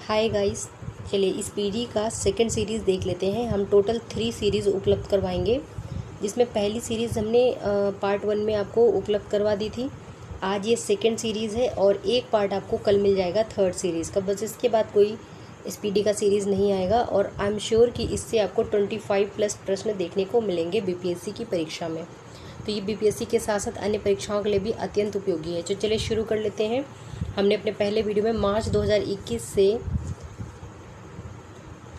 Hi guys, चलिए इस PD का सेकंड सीरीज़ देख लेते हैं। हम टोटल 3 सीरीज़ उपलब्ध करवाएंगे, जिसमें पहली सीरीज़ हमने पार्ट 1 में आपको उपलब्ध करवा दी थी। आज ये सेकंड सीरीज़ है और एक पार्ट आपको कल मिल जाएगा थर्ड सीरीज़ का। बस इसके बाद कोई इस पीडी का सीरीज़ नहीं आएगा और आई एम श्योर कि इससे आपको 25+ प्रश्न देखने को मिलेंगे बीपीएससी की परीक्षा में। तो ये बीपीएससी के साथ साथ अन्य परीक्षाओं के लिए भी अत्यंत उपयोगी है। तो चलिए शुरू कर लेते हैं। हमने अपने पहले वीडियो में मार्च 2021 से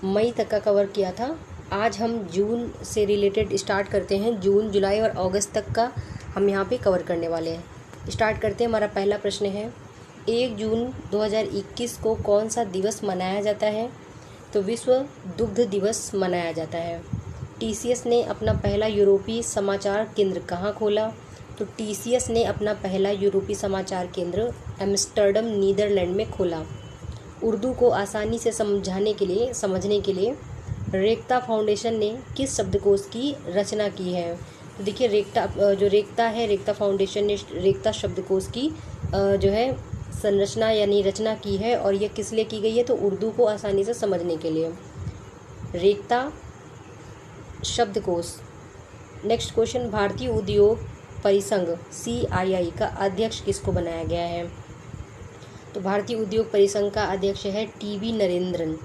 मई तक का कवर किया था। आज हम जून से रिलेटेड स्टार्ट करते हैं। जून, जुलाई और अगस्त तक का हम यहाँ पे कवर करने वाले हैं। स्टार्ट करते हैं। हमारा पहला प्रश्न है, 1 जून 2021 को कौन सा दिवस मनाया जाता है? तो विश्व दुग्ध दिवस मनाया जाता है। टीसीएस ने अपना पहला यूरोपीय समाचार केंद्र कहाँ खोला? तो टीसीएस ने अपना पहला यूरोपीय समाचार केंद्र एम्स्टर्डम, नीदरलैंड में खोला। उर्दू को आसानी से समझने के लिए रेख्ता फाउंडेशन ने किस शब्दकोश की रचना की है? तो देखिए, रेख्ता फाउंडेशन ने रेख्ता शब्दकोश की जो है संरचना यानी रचना की है। और यह किस लिए की गई है? तो उर्दू को आसानी से समझने के लिए रेख्ता शब्दकोश। नेक्स्ट क्वेश्चन, भारतीय उद्योग परिसंघ CII का अध्यक्ष किसको बनाया गया है? तो भारतीय उद्योग परिसंघ का अध्यक्ष है TB Narendran.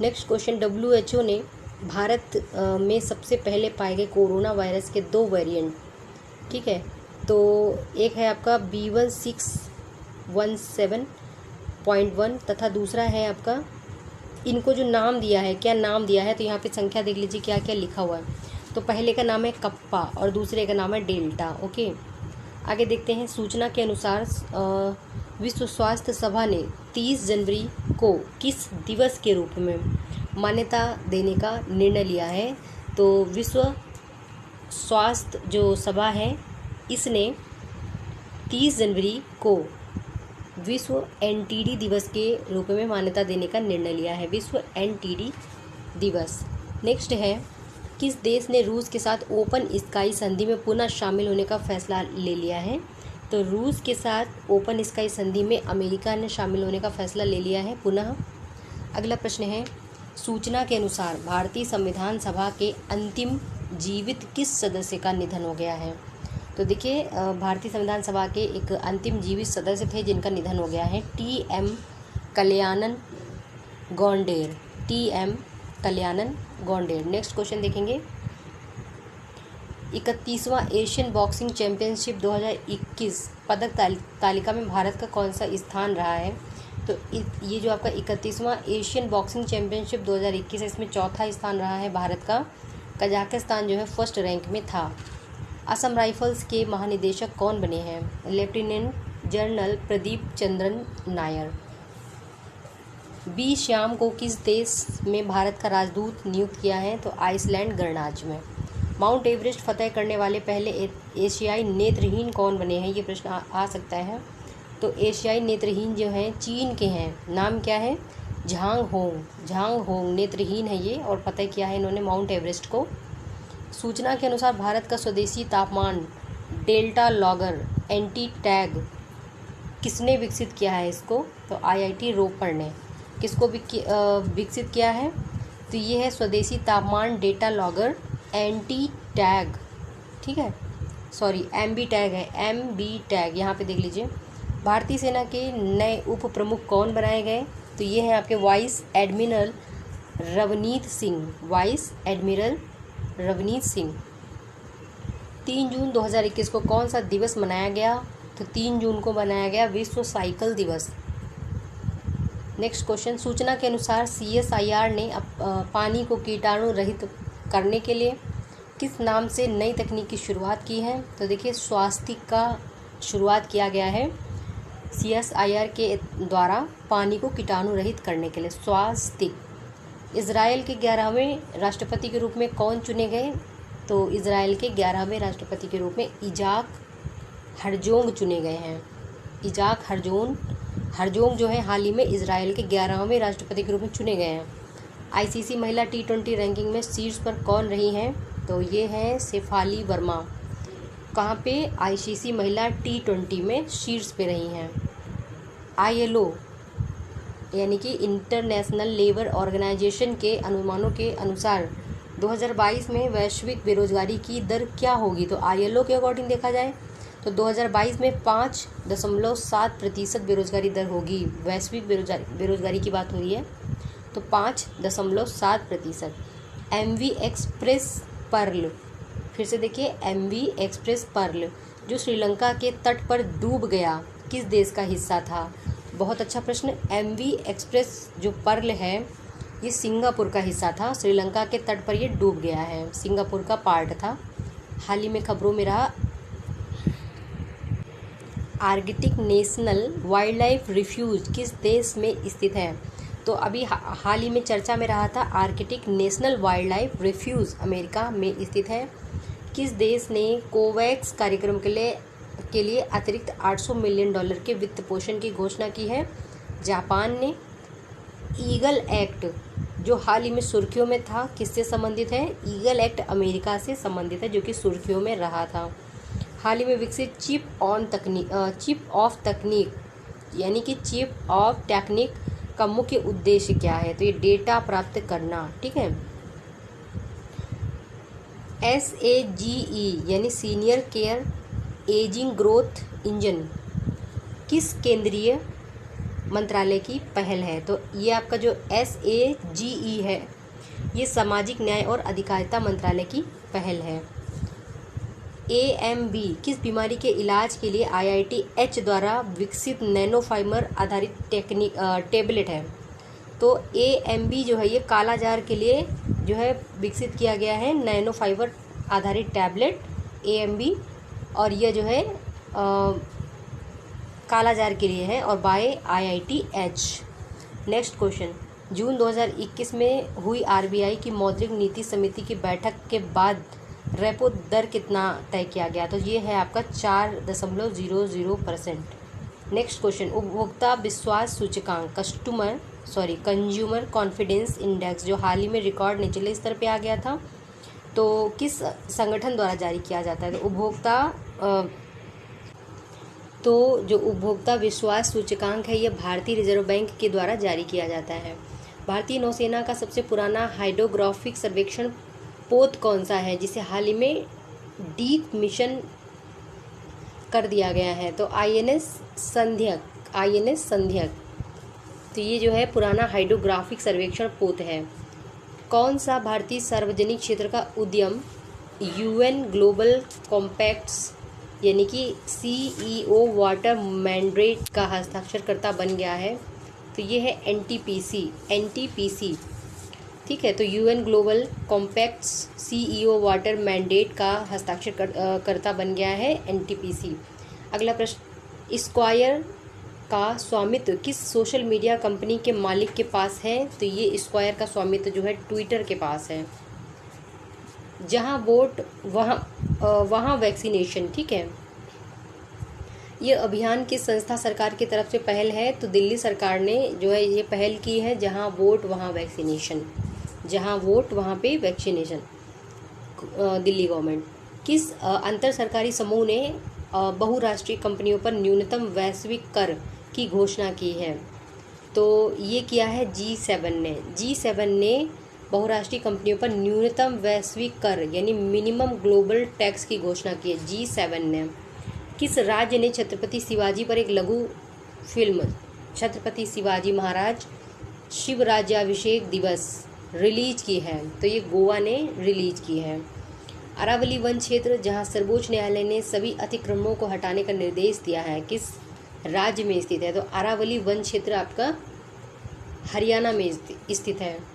Next question, WHO ने भारत में सबसे पहले पाए गए कोरोना वायरस के 2 वेरिएंट, ठीक है, तो एक है आपका B1617.1 तथा दूसरा है आपका, इनको जो नाम दिया है, क्या नाम दिया है? तो यहाँ पे संख्या देख लीजिए क्या क्या लिखा हुआ है। तो पहले का नाम है कप्पा और दूसरे का नाम है डेल्टा। ओके, आगे देखते हैं। सूचना के अनुसार विश्व स्वास्थ्य सभा ने 30 जनवरी को किस दिवस के रूप में मान्यता देने का निर्णय लिया है? तो विश्व स्वास्थ्य जो सभा है इसने 30 जनवरी को विश्व NTD दिवस के रूप में मान्यता देने का निर्णय लिया है, विश्व NTD दिवस। नेक्स्ट है, किस देश ने रूस के साथ ओपन स्काई संधि में पुनः शामिल होने का फैसला ले लिया है? तो रूस के साथ ओपन स्काई संधि में अमेरिका ने शामिल होने का फैसला ले लिया है पुनः। अगला प्रश्न है, सूचना के अनुसार भारतीय संविधान सभा के अंतिम जीवित किस सदस्य का निधन हो गया है? तो देखिए, भारतीय संविधान सभा के एक अंतिम जीवित सदस्य थे जिनका निधन हो गया है, TM कल्याणन गौंडेर। नेक्स्ट क्वेश्चन देखेंगे, 31वां एशियन बॉक्सिंग चैंपियनशिप 2021 पदक तालिका में भारत का कौन सा स्थान रहा है? तो ये जो आपका 31वां एशियन बॉक्सिंग चैंपियनशिप 2021 है, इसमें चौथा स्थान रहा है भारत का। कजाकिस्तान जो है फर्स्ट रैंक में था। असम राइफल्स के महानिदेशक कौन बने हैं? Lieutenant general Pradeep Chandran Nair. B Shyam को किस देश में भारत का राजदूत नियुक्त किया है? तो आइसलैंड गणराज्य में। माउंट एवरेस्ट फतह करने वाले पहले एशियाई नेत्रहीन कौन बने हैं? ये प्रश्न आ सकता है। तो एशियाई नेत्रहीन जो हैं चीन के हैं, नाम क्या है? झांग होंग नेत्रहीन है ये, और फतह किया है इन्होंने माउंट एवरेस्ट को। सूचना के अनुसार भारत का स्वदेशी तापमान डेल्टा लॉगर एंटी टैग किसने विकसित किया है इसको? तो IIT रोपड़ ने। किसको विकसित किया है? तो ये है स्वदेशी तापमान डेटा लॉगर एंटी टैग, ठीक है, सॉरी MB टैग है, MB टैग, यहाँ पे देख लीजिए। भारतीय सेना के नए उप प्रमुख कौन बनाए गए? तो ये हैं आपके वाइस एडमिरल रवनीत सिंह। 3 जून 2021 को कौन सा दिवस मनाया गया? तो 3 जून को मनाया गया विश्व साइकिल दिवस। नेक्स्ट क्वेश्चन, सूचना के अनुसार CSIR ने पानी को कीटाणु रहित करने के लिए किस नाम से नई तकनीक की शुरुआत की है? तो देखिए, स्वास्तिक का शुरुआत किया गया है CSIR के द्वारा पानी को कीटाणु रहित करने के लिए, स्वास्तिक। इजराइल के 11वें राष्ट्रपति के रूप में कौन चुने गए? तो इजराइल के 11वें राष्ट्रपति के रूप में इजाक हर्जोग चुने गए हैं। इजाक हर्जोग जो है हाल ही में इजराइल के 11वें राष्ट्रपति के रूप में चुने गए हैं। ICC महिला T20 रैंकिंग में शीर्ष पर कौन रही हैं? तो ये है शेफाली वर्मा। कहाँ पे? ICC महिला T20 में शीर्ष पे रही हैं। ILO यानी कि इंटरनेशनल लेबर ऑर्गेनाइजेशन के अनुमानों के अनुसार 2022 में वैश्विक बेरोजगारी की दर क्या होगी? तो ILO के अकॉर्डिंग देखा जाए तो 2022 में 5.7% बेरोजगारी दर होगी। वैश्विक बेरोजगारी की बात हो रही है तो 5.7%। MV एक्सप्रेस पर्ल, फिर से देखिए MV एक्सप्रेस पर्ल जो श्रीलंका के तट पर डूब गया, किस देश का हिस्सा था? बहुत अच्छा प्रश्न। MV एक्सप्रेस जो पर्ल है ये सिंगापुर का हिस्सा था, श्रीलंका के तट पर ये डूब गया है, सिंगापुर का पार्ट था। हाल ही में खबरों में रहा Arctic National Wildlife Refuge किस देश में स्थित है? तो अभी हाल ही में चर्चा में रहा था Arctic National Wildlife Refuge America में स्थित है। किस देश ने कोवैक्स कार्यक्रम के लिए अतिरिक्त $800 मिलियन के वित्त पोषण की घोषणा की है? जापान ने। ईगल एक्ट जो हाल ही में सुर्खियों में था किससे संबंधित है? ईगल एक्ट अमेरिका से संबंधित है जो कि सुर्खियों में रहा था। हाल ही में विकसित चिप ऑफ तकनीक यानी कि चिप ऑफ टेक्निक का मुख्य उद्देश्य क्या है? तो ये डेटा प्राप्त करना, ठीक है। SAGE यानी senior care ageing growth engine किस केंद्रीय मंत्रालय की पहल है? तो ये आपका जो SAGE है ये सामाजिक न्याय और अधिकारिता मंत्रालय की पहल है। AMB किस बीमारी के इलाज के लिए IIT द्वारा विकसित नैनो फाइबर आधारित टेबलेट है? तो AMB जो है ये कालाजार के लिए जो है विकसित किया गया है नैनो फाइबर आधारित टैबलेट AMB, और यह जो है कालाजार के लिए है और बाय IIT। नेक्स्ट क्वेश्चन, जून 2021 में हुई RBI की मौद्रिक नीति समिति की बैठक के बाद रेपो दर कितना तय किया गया? तो ये है आपका 4.00%। नेक्स्ट क्वेश्चन, उपभोक्ता विश्वास सूचकांक कंज्यूमर कॉन्फिडेंस इंडेक्स जो हाल ही में रिकॉर्ड निचले स्तर पे आ गया था, तो किस संगठन द्वारा जारी किया जाता है? तो जो उपभोक्ता विश्वास सूचकांक है ये भारतीय रिजर्व बैंक के द्वारा जारी किया जाता है। भारतीय नौसेना का सबसे पुराना हाइड्रोग्राफिक सर्वेक्षण पोत कौन सा है जिसे हाल ही में डीकमीशन कर दिया गया है? तो INS संध्यक। तो ये जो है पुराना हाइड्रोग्राफिक सर्वेक्षण पोत है। कौन सा भारतीय सार्वजनिक क्षेत्र का उद्यम UN ग्लोबल कॉम्पैक्ट्स यानी कि CEO वाटर मैंडेट का हस्ताक्षरकर्ता बन गया है? तो ये है NTPC, ठीक है। तो UN global compacts CEO water mandate का हस्ताक्षरकर्ता बन गया है NTPC। अगला प्रश्न, स्क्वायर का स्वामित्व किस सोशल मीडिया कंपनी के मालिक के पास है? तो ये स्क्वायर का स्वामित्व जो है ट्विटर के पास है। जहां वोट वहां वैक्सीनेशन, ठीक है। ये अभियान किस संस्था सरकार की तरफ से पहल है? तो दिल्ली सरकार ने जो है ये पहल की है, जहां वोट वहां वैक्सीनेशन, दिल्ली गवर्नमेंट। किस अंतर सरकारी समूह ने बहुराष्ट्रीय कंपनियों पर न्यूनतम वैश्विक कर की घोषणा की है? तो ये किया है G7 ने बहुराष्ट्रीय कंपनियों पर न्यूनतम वैश्विक कर यानी मिनिमम ग्लोबल टैक्स की घोषणा की है G7 ने। किस राज्य ने छत्रपति शिवाजी पर एक लघु फिल्म छत्रपति शिवाजी महाराज शिवराज्याभिषेक दिवस रिलीज की है? तो ये गोवा ने रिलीज की है। अरावली वन क्षेत्र जहां सर्वोच्च न्यायालय ने सभी अतिक्रमणों को हटाने का निर्देश दिया है किस राज्य में स्थित है? तो अरावली वन क्षेत्र आपका हरियाणा में स्थित है।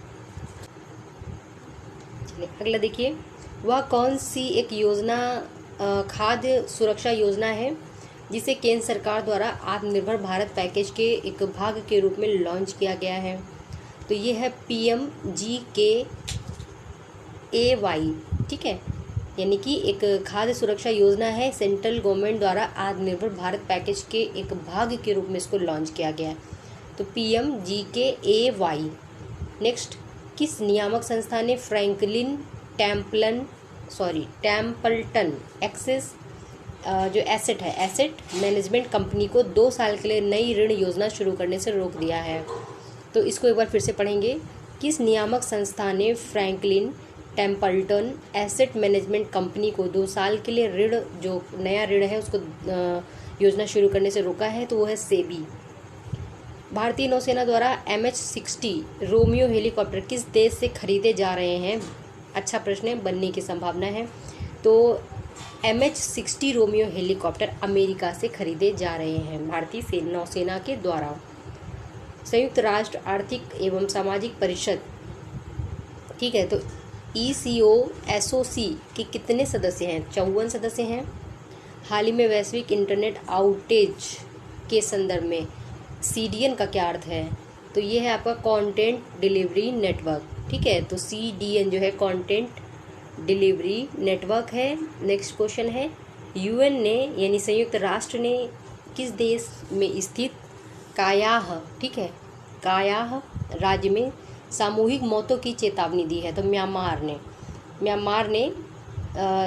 अगला देखिए, वह कौन सी एक योजना खाद्य सुरक्षा योजना है जिसे केंद्र सरकार द्वारा आत्मनिर्भर भारत पैकेज के एक भाग के रूप में लॉन्च किया गया है? तो ये है PMGKAY, ठीक है, यानी कि एक खाद्य सुरक्षा योजना है, सेंट्रल गवर्नमेंट द्वारा आत्मनिर्भर भारत पैकेज के एक भाग के रूप में इसको लॉन्च किया गया है। तो PMGKAY। नेक्स्ट, किस नियामक संस्था ने फ्रैंकलिन टेम्पल्टन एक्सेस जो एसेट मैनेजमेंट कंपनी को 2 साल के लिए नई ऋण योजना शुरू करने से रोक दिया है? तो इसको एक बार फिर से पढ़ेंगे। किस नियामक संस्था ने Franklin Templeton asset management company को 2 साल के लिए ऋण, जो नया ऋण है उसको योजना शुरू करने से रोका है? तो वो है सेबी। भारतीय नौसेना द्वारा MH-60 रोमियो हेलीकॉप्टर किस देश से खरीदे जा रहे हैं? अच्छा प्रश्न है, बनने की संभावना है। तो MH-60 रोमियो हेलीकॉप्टर अमेरिका से खरीदे जा रहे हैं भारतीय नौसेना के द्वारा। संयुक्त राष्ट्र आर्थिक एवं सामाजिक परिषद, ठीक है, तो ECO SOC के कितने सदस्य हैं? 54 सदस्य हैं। हाल ही में वैश्विक इंटरनेट आउटेज के संदर्भ में CDN का क्या अर्थ है? तो ये है आपका कंटेंट डिलीवरी नेटवर्क, ठीक है। तो CDN जो है कंटेंट डिलीवरी नेटवर्क है। नेक्स्ट क्वेश्चन है, UN ने यानी संयुक्त राष्ट्र ने किस देश में स्थित कायाह, ठीक है, कायाह राज्य में सामूहिक मौतों की चेतावनी दी है? तो म्यांमार ने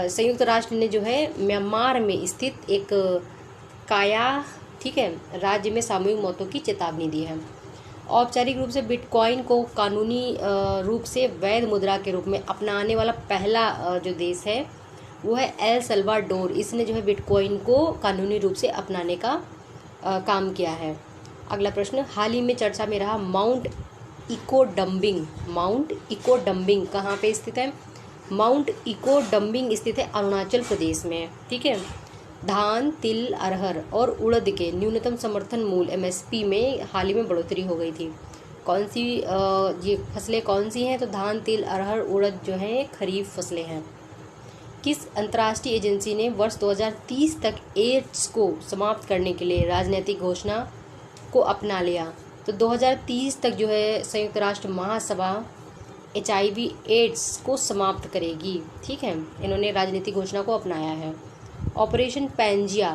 संयुक्त राष्ट्र ने जो है म्यांमार में स्थित एक कायाह, ठीक है, राज्य में सामूहिक मौतों की चेतावनी दी है। औपचारिक रूप से बिटकॉइन को कानूनी रूप से वैध मुद्रा के रूप में अपनाने वाला पहला जो देश है वो है एल सल्वाडोर। इसने जो है बिटकॉइन को कानूनी रूप से अपनाने का काम किया है। अगला प्रश्न, हाल ही में चर्चा में रहा माउंट इकोडम्बिंग कहाँ पे स्थित है? माउंट इकोडम्बिंग स्थित है अरुणाचल प्रदेश में, ठीक है। धान, तिल, अरहर और उड़द के न्यूनतम समर्थन मूल्य MSP में हाल ही में बढ़ोतरी हो गई थी। कौन सी ये फसलें कौन सी हैं? तो धान, तिल, अरहर, उड़द जो हैं खरीफ फसलें हैं। किस अंतर्राष्ट्रीय एजेंसी ने वर्ष 2030 तक एड्स को समाप्त करने के लिए राजनीतिक घोषणा को अपना लिया? तो 2030 तक जो है संयुक्त राष्ट्र महासभा HIV एड्स को समाप्त करेगी, ठीक है। इन्होंने राजनीतिक घोषणा को अपनाया है। ऑपरेशन पैंजिया,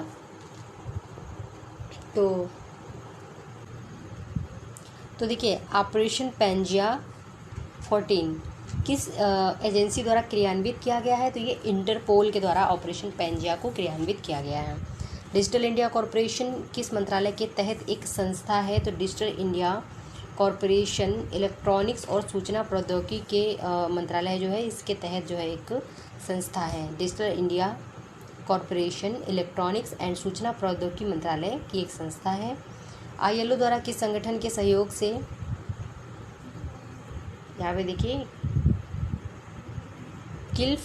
तो देखिए ऑपरेशन पैंजिया 14 किस एजेंसी द्वारा क्रियान्वित किया गया है? तो ये इंटरपोल के द्वारा ऑपरेशन पैंजिया को क्रियान्वित किया गया है। डिजिटल इंडिया कॉरपोरेशन किस मंत्रालय के तहत एक संस्था है? तो डिजिटल इंडिया कॉरपोरेशन इलेक्ट्रॉनिक्स और सूचना प्रौद्योगिकी के मंत्रालय जो है इसके तहत जो है एक संस्था है। Digital India corporation electronics and सूचना प्रौद्योगिकी मंत्रालय की एक संस्था है। ILO द्वारा किस संगठन के सहयोग से, यहाँ पे देखिए, किल्फ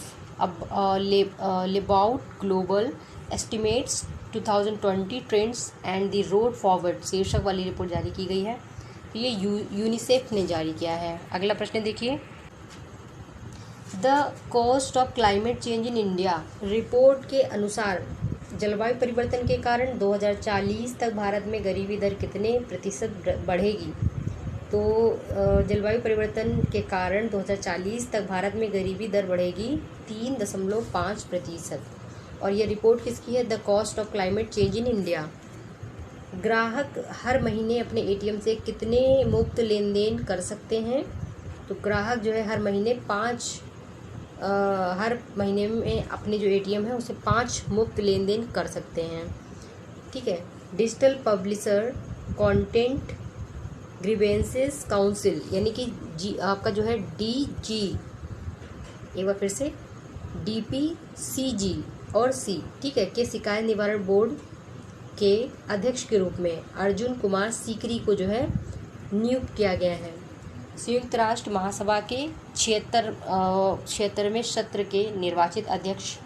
labour global estimates 2020 trends and the road forward शीर्षक वाली रिपोर्ट जारी की गई है। तो ये यूनिसेफ ने जारी किया है। अगला प्रश्न देखिए, the cost of climate change in India report के अनुसार जलवायु परिवर्तन के कारण 2040 तक भारत में गरीबी दर कितने प्रतिशत बढ़ेगी? तो जलवायु परिवर्तन के कारण 2040 तक भारत में गरीबी दर बढ़ेगी 3.5%। और ये रिपोर्ट किसकी है? The cost of climate change in India. ग्राहक हर महीने अपने ATM से कितने मुफ्त लेन देन कर सकते हैं? तो ग्राहक जो है हर महीने में अपने जो ATM है उसे 5 मुफ्त लेन देन कर सकते हैं, ठीक है। Digital publisher content grievances council यानी कि आपका जो है DG, एक बार फिर से DPCG और C, ठीक है, के शिकायत निवारण बोर्ड के अध्यक्ष के रूप में अर्जुन कुमार सीकरी को जो है नियुक्त किया गया है। संयुक्त राष्ट्र महासभा के 76वें सत्र के निर्वाचित अध्यक्ष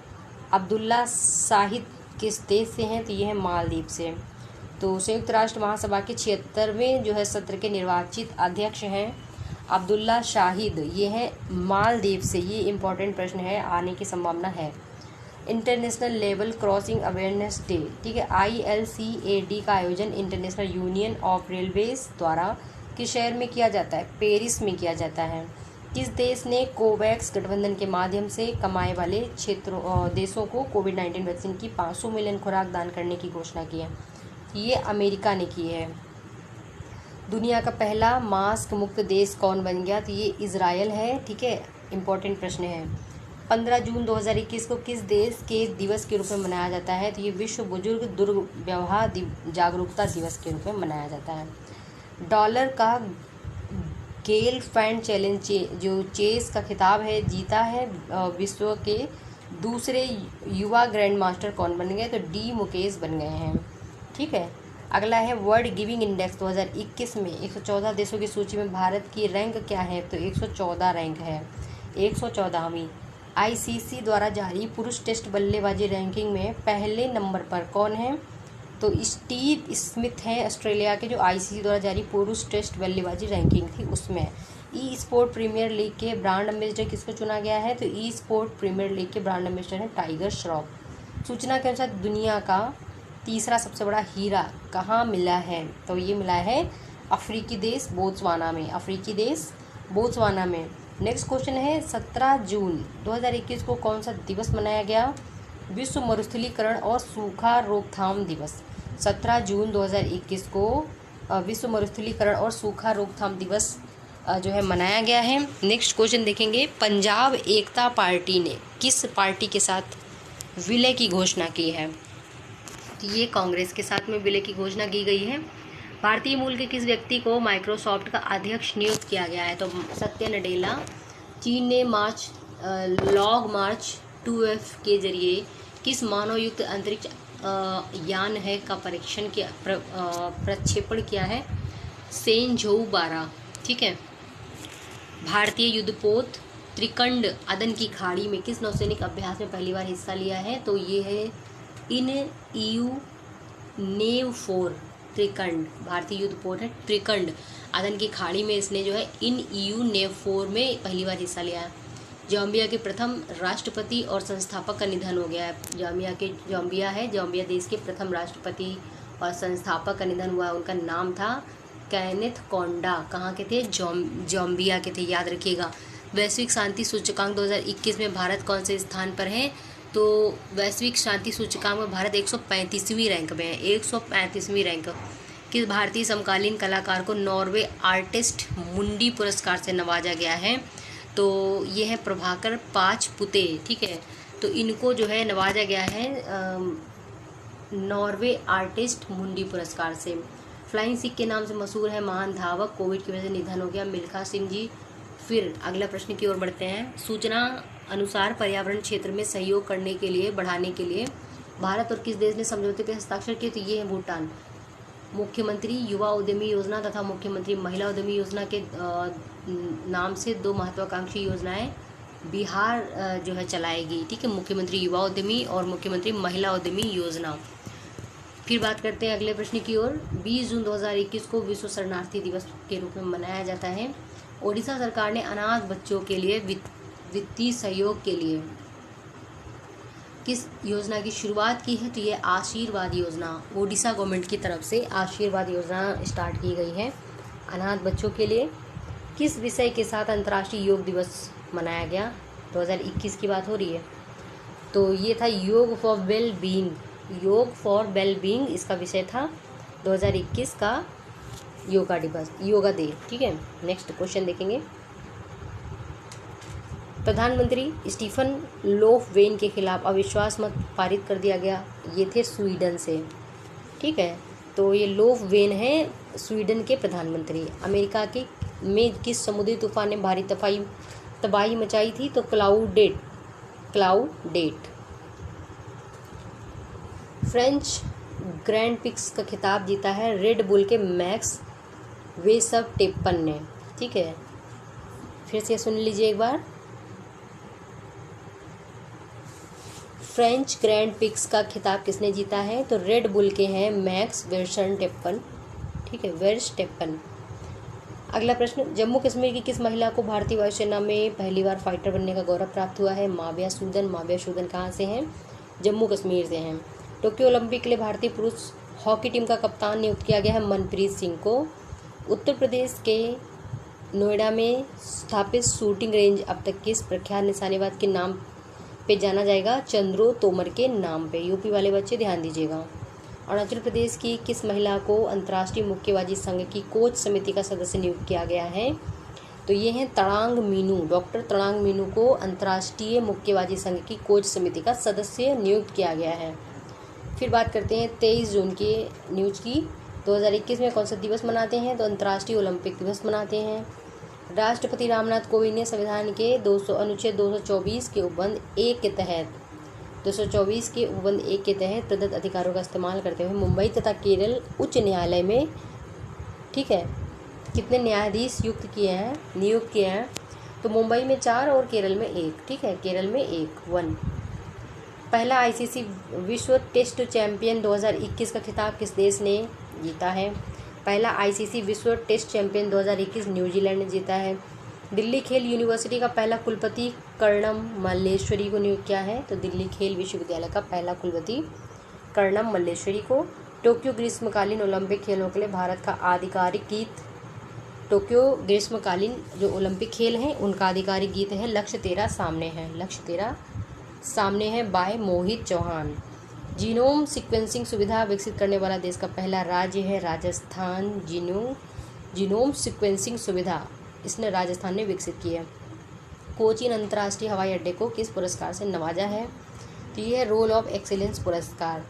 अब्दुल्ला शाहिद किस देश से हैं? तो ये है मालदीव से। तो संयुक्त राष्ट्र महासभा के 76वें जो है सत्र के निर्वाचित अध्यक्ष हैं अब्दुल्ला शाहिद, ये है मालदीव से। ये इम्पोर्टेंट प्रश्न है, आने की संभावना है। International level crossing awareness day, ठीक है, ILCAD का आयोजन इंटरनेशनल यूनियन ऑफ रेलवेज द्वारा किस शहर में किया जाता है? पेरिस में किया जाता है। किस देश ने कोवैक्स गठबंधन के माध्यम से कमाए वाले देशों को कोविड-19 वैक्सीन की 500 मिलियन खुराक दान करने की घोषणा की है? ये अमेरिका ने की है। दुनिया का पहला मास्क मुक्त देश कौन बन गया? तो ये इजराइल है, ठीक है। इम्पोर्टेंट प्रश्न है। 15 जून 2021 को किस देश के दिवस के रूप में मनाया जाता है? तो ये विश्व बुजुर्ग दुर्व्यवहार जागरूकता दिवस के रूप में मनाया जाता है। डॉलर का गेलफैंड चैलेंज जो चेस का खिताब है जीता है, विश्व के दूसरे युवा ग्रैंड मास्टर कौन बन गए? तो डी मुकेश बन गए हैं। ठीक है, अगला है वर्ल्ड गिविंग इंडेक्स 2021 में 114 देशों की सूची में भारत की रैंक क्या है? तो 114 रैंक है, 114वीं। आईसीसी द्वारा जारी पुरुष टेस्ट बल्लेबाजी रैंकिंग में पहले नंबर पर कौन है? तो स्टीव स्मिथ हैं ऑस्ट्रेलिया के, जो आईसीसी द्वारा जारी पुरुष टेस्ट बल्लेबाजी रैंकिंग थी उसमें। ई स्पोर्ट प्रीमियर लीग के ब्रांड एम्बेसडर किसको चुना गया है? तो ई स्पोर्ट प्रीमियर लीग के ब्रांड एम्बेसडर हैं टाइगर श्रॉफ। सूचना के अनुसार दुनिया का तीसरा सबसे बड़ा हीरा कहाँ मिला है? तो ये मिला है अफ्रीकी देश बोत्सवाना में, अफ्रीकी देश बोत्सवाना में। नेक्स्ट क्वेश्चन है 17 जून 2021 को कौन सा दिवस मनाया गया? विश्व मरुस्थलीकरण और सूखा रोकथाम दिवस। 17 जून 2021 को विश्व मरुस्थलीकरण और सूखा रोकथाम दिवस जो है मनाया गया है। नेक्स्ट क्वेश्चन देखेंगे, पंजाब एकता पार्टी ने किस पार्टी के साथ विलय की घोषणा की है? तो ये कांग्रेस के साथ में विलय की घोषणा की गई है। भारतीय मूल के किस व्यक्ति को माइक्रोसॉफ्ट का अध्यक्ष नियुक्त किया गया है? तो सत्या नडेला। चीन ने लॉन्ग मार्च 2F के जरिए किस मानवयुक्त अंतरिक्ष यान है का परीक्षण किया, प्रक्षेपण किया है? सेंझोउ 12। ठीक है, भारतीय युद्धपोत त्रिकंड अदन की खाड़ी में किस नौसैनिक अभ्यास में पहली बार हिस्सा लिया है? तो ये है इन EU नेव 4 त्रिकंड, भारतीय युद्धपोत है त्रिकंड अदन की खाड़ी में इसने जो है इन EU नेव 4 में पहली बार हिस्सा लिया है। जाम्बिया के प्रथम राष्ट्रपति और संस्थापक का निधन हो गया है। जाम्बिया देश के प्रथम राष्ट्रपति और संस्थापक का निधन हुआ है। उनका नाम था कैनेथ कोंडा। कहाँ के थे? जाम्बिया के थे, याद रखिएगा। वैश्विक शांति सूचकांक 2021 में भारत कौन से स्थान पर है? तो वैश्विक शांति सूचकांक में भारत 135वीं रैंक में है, 135वीं रैंक। किस भारतीय समकालीन कलाकार को नॉर्वे आर्टिस्ट मुंडी पुरस्कार से नवाजा गया है? तो ये है प्रभाकर पाचपुते। ठीक है, तो इनको जो है नवाजा गया है नॉर्वे आर्टिस्ट मुंडी पुरस्कार से। फ्लाइंग सिख के नाम से मशहूर है महान धावक, कोविड की वजह से निधन हो गया, मिल्खा सिंह जी। फिर अगला प्रश्न की ओर बढ़ते हैं। सूचना अनुसार पर्यावरण क्षेत्र में सहयोग करने के लिए बढ़ाने के लिए भारत और किस देश ने समझौते पर हस्ताक्षर किए? तो ये है भूटान। मुख्यमंत्री युवा उद्यमी योजना तथा मुख्यमंत्री महिला उद्यमी योजना के नाम से दो महत्वाकांक्षी योजनाएं बिहार जो है चलाएगी। ठीक है, मुख्यमंत्री युवा उद्यमी और मुख्यमंत्री महिला उद्यमी योजना। फिर बात करते हैं अगले प्रश्न की ओर। 20 जून 2021 को विश्व शरणार्थी दिवस के रूप में मनाया जाता है। ओडिशा सरकार ने अनाथ बच्चों के लिए वित्तीय सहयोग के लिए किस योजना की शुरुआत की है? तो ये आशीर्वाद योजना, ओडिशा गवर्नमेंट की तरफ से आशीर्वाद योजना स्टार्ट की गई है अनाथ बच्चों के लिए। किस विषय के साथ अंतर्राष्ट्रीय योग दिवस मनाया गया? 2021 की बात हो रही है, तो ये था योग फॉर वेल बीइंग, योग फॉर वेल बीइंग इसका विषय था 2021 का योगा दिवस, योगा डे। ठीक है, नेक्स्ट क्वेश्चन देखेंगे। प्रधानमंत्री स्टीफन लोफवेन के खिलाफ अविश्वास मत पारित कर दिया गया, ये थे स्वीडन से। ठीक है, तो ये लोफवेन है स्वीडन के प्रधानमंत्री। अमेरिका के में किस समुद्री तूफान ने भारी तबाही मचाई थी? तो क्लाउडेट। फ्रेंच ग्रैंड पिक्स का खिताब जीता है रेड बुल के मैक्स वेसटेपन ने। ठीक है, फिर से सुन लीजिए एक बार। फ्रेंच ग्रैंड पिक्स का खिताब किसने जीता है? तो रेड बुल के हैं मैक्स वेस्टेपन। ठीक है, वेस्टेपन। अगला प्रश्न, जम्मू कश्मीर की किस महिला को भारतीय वायुसेना में पहली बार फाइटर बनने का गौरव प्राप्त हुआ है? माविया सूदन। माविया सूदन कहाँ से हैं? जम्मू कश्मीर से हैं। टोक्यो ओलंपिक के लिए भारतीय पुरुष हॉकी टीम का कप्तान नियुक्त किया गया है मनप्रीत सिंह को। उत्तर प्रदेश के नोएडा में स्थापित शूटिंग रेंज अब तक किस प्रख्यात निशानेबाज के नाम पे जाना जाएगा? चंद्रो तोमर के नाम पे। यूपी वाले बच्चे ध्यान दीजिएगा। अरुणाचल प्रदेश की किस महिला को अंतर्राष्ट्रीय मुक्केबाजी संघ की कोच समिति का सदस्य नियुक्त किया गया है? तो ये हैं तड़ांग मीनू। डॉक्टर तड़ांग मीनू को अंतर्राष्ट्रीय मुक्केबाजी संघ की कोच समिति का सदस्य नियुक्त किया गया है। फिर बात करते हैं 23 जून के न्यूज की। 2021 में कौन सा दिवस मनाते हैं? तो अंतर्राष्ट्रीय ओलंपिक दिवस मनाते हैं। राष्ट्रपति रामनाथ कोविंद ने संविधान के अनुच्छेद 224 के उपबंध 1 के तहत 224 के उपबंध 1 के तहत प्रदत्त अधिकारों का इस्तेमाल करते हुए मुंबई तथा केरल उच्च न्यायालय में, ठीक है, कितने न्यायाधीश नियुक्त किए हैं? तो मुंबई में 4 और केरल में 1, ठीक है, केरल में 1। पहला आईसीसी विश्व टेस्ट चैंपियन 2021 का खिताब किस देश ने जीता है? पहला आईसीसी विश्व टेस्ट चैंपियन 2021 न्यूजीलैंड ने जीता है। दिल्ली खेल यूनिवर्सिटी का पहला कुलपति कर्णम मल्लेश्वरी को नियुक्त किया है। तो दिल्ली खेल विश्वविद्यालय का पहला कुलपति कर्णम मल्लेश्वरी को। टोक्यो ग्रीष्मकालीन ओलंपिक खेलों के लिए भारत का आधिकारिक गीत, टोक्यो ग्रीष्मकालीन जो ओलंपिक खेल हैं उनका आधिकारिक गीत है लक्ष्य तेरा सामने है, लक्ष्य तेरा सामने है bye Mohit Chauhan. Genome sequencing सुविधा विकसित करने वाला देश का पहला राज्य है राजस्थान। जीनोम सीक्वेंसिंग सुविधा इसने राजस्थान ने विकसित की है। कोचीन अंतर्राष्ट्रीय हवाई अड्डे को किस पुरस्कार से नवाजा है? तो ये है रोल ऑफ एक्सीलेंस पुरस्कार।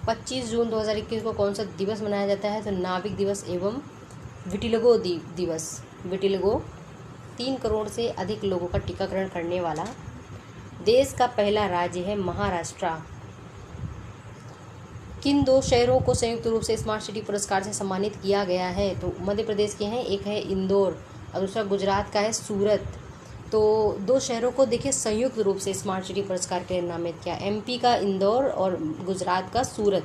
25 जून 2021 को कौन सा दिवस मनाया जाता है? तो नाविक दिवस एवं विटिलगो दिवस। विटिलगो 3 करोड़ से अधिक लोगों का टीकाकरण करने वाला देश का पहला राज्य है महाराष्ट्र। किन 2 शहरों को संयुक्त रूप से स्मार्ट सिटी पुरस्कार से सम्मानित किया गया है? तो मध्य प्रदेश के हैं, एक है इंदौर और दूसरा गुजरात का है सूरत। तो 2 शहरों को देखिए संयुक्त रूप से स्मार्ट सिटी पुरस्कार के लिए नामित किया, एमपी का इंदौर और गुजरात का सूरत।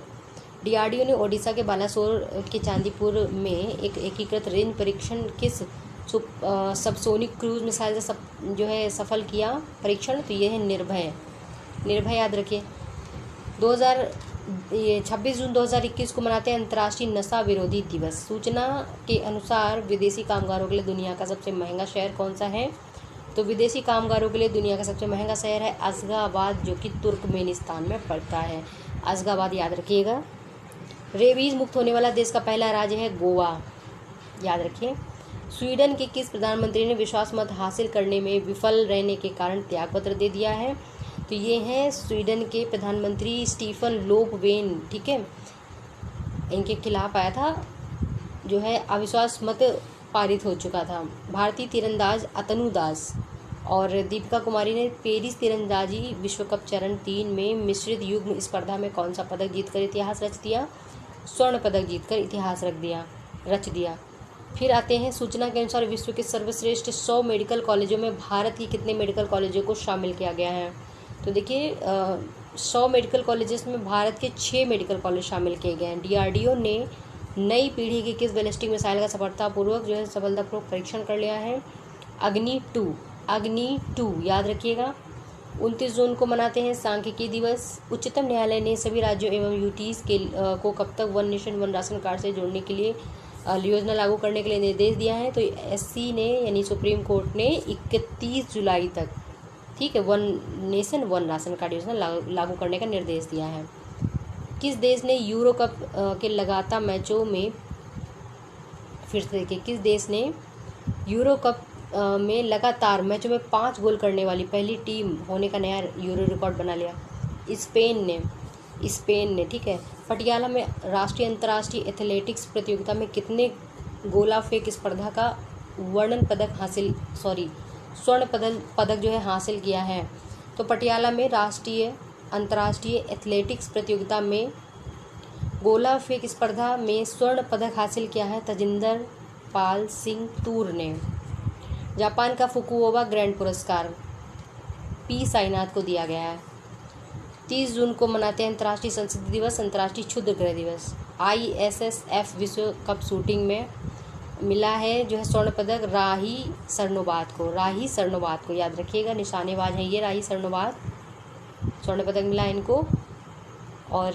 डीआरडीओ ने ओडिशा के बालासोर के चांदीपुर में एक एकीकृत रेंज परीक्षण किस सबसोनिक क्रूज मिसाइल से जो है सफल किया परीक्षण? तो ये है निर्भय याद रखिए। 26 जून 2021 को मनाते हैं अंतर्राष्ट्रीय नशा विरोधी दिवस। सूचना के अनुसार विदेशी कामगारों के लिए दुनिया का सबसे महंगा शहर कौन सा है? तो विदेशी कामगारों के लिए दुनिया का सबसे महंगा शहर है अशगाबाद, जो कि तुर्कमेनिस्तान में पड़ता है। अशगाबाद याद रखिएगा। रेबीज मुक्त होने वाला देश का पहला राज्य है गोवा, याद रखिए। स्वीडन के किस प्रधानमंत्री ने विश्वास मत हासिल करने में विफल रहने के कारण त्यागपत्र दे दिया है? तो ये हैं स्वीडन के प्रधानमंत्री स्टीफन लोफवेन, ठीक है। इनके खिलाफ आया था जो है अविश्वास मत पारित हो चुका था। भारतीय तीरंदाज अतनु दास और दीपिका कुमारी ने पेरिस तीरंदाजी विश्व कप चरण 3 में मिश्रित युग्म स्पर्धा में कौन सा पदक जीतकर इतिहास रच दिया? स्वर्ण पदक जीतकर इतिहास रच दिया। फिर आते हैं सूचना के अनुसार विश्व के सर्वश्रेष्ठ 100 मेडिकल कॉलेजों में भारत की कितने मेडिकल कॉलेजों को शामिल किया गया है? तो देखिए 100 मेडिकल कॉलेजेस में भारत के 6 मेडिकल कॉलेज शामिल किए गए हैं। डीआरडीओ ने नई पीढ़ी की किस बैलिस्टिक मिसाइल का सफलतापूर्वक परीक्षण कर लिया है? अग्नि 2 याद रखिएगा। 29 जून को मनाते हैं सांख्यिकी दिवस। उच्चतम न्यायालय ने सभी राज्यों एवं यूटीज को कब तक 1 नेशन 1 राशन कार्ड से जोड़ने के लिए योजना लागू करने के लिए निर्देश दिया है? तो एससी ने यानी सुप्रीम कोर्ट ने 31 जुलाई तक, ठीक है, 1 नेशन 1 राशन कार्ड योजना लागू करने का निर्देश दिया है। किस देश ने यूरो कप के लगातार मैचों में, फिर से देखिए, किस देश ने यूरो कप में लगातार मैचों में 5 गोल करने वाली पहली टीम होने का नया यूरो रिकॉर्ड बना लिया? स्पेन ने, ठीक है। पटियाला में राष्ट्रीय अंतर्राष्ट्रीय एथलेटिक्स प्रतियोगिता में कितने गोला फेंक स्पर्धा का स्वर्ण पदक जो है हासिल किया है? तो पटियाला में राष्ट्रीय अंतर्राष्ट्रीय एथलेटिक्स प्रतियोगिता में गोला फेंक स्पर्धा में स्वर्ण पदक हासिल किया है तजिंदर पाल सिंह तूर ने। जापान का फुकुओका ग्रैंड पुरस्कार पी साईनाथ को दिया गया है। 30 जून को मनाते हैं अंतर्राष्ट्रीय संस्कृति दिवस, अंतर्राष्ट्रीय क्षुद्रग्रह दिवस। ISSF विश्व कप शूटिंग में मिला है जो है स्वर्ण पदक राही सरनोबात को, याद रखिएगा, निशानेबाज है ये राही सरनोबात, स्वर्ण पदक मिला इनको। और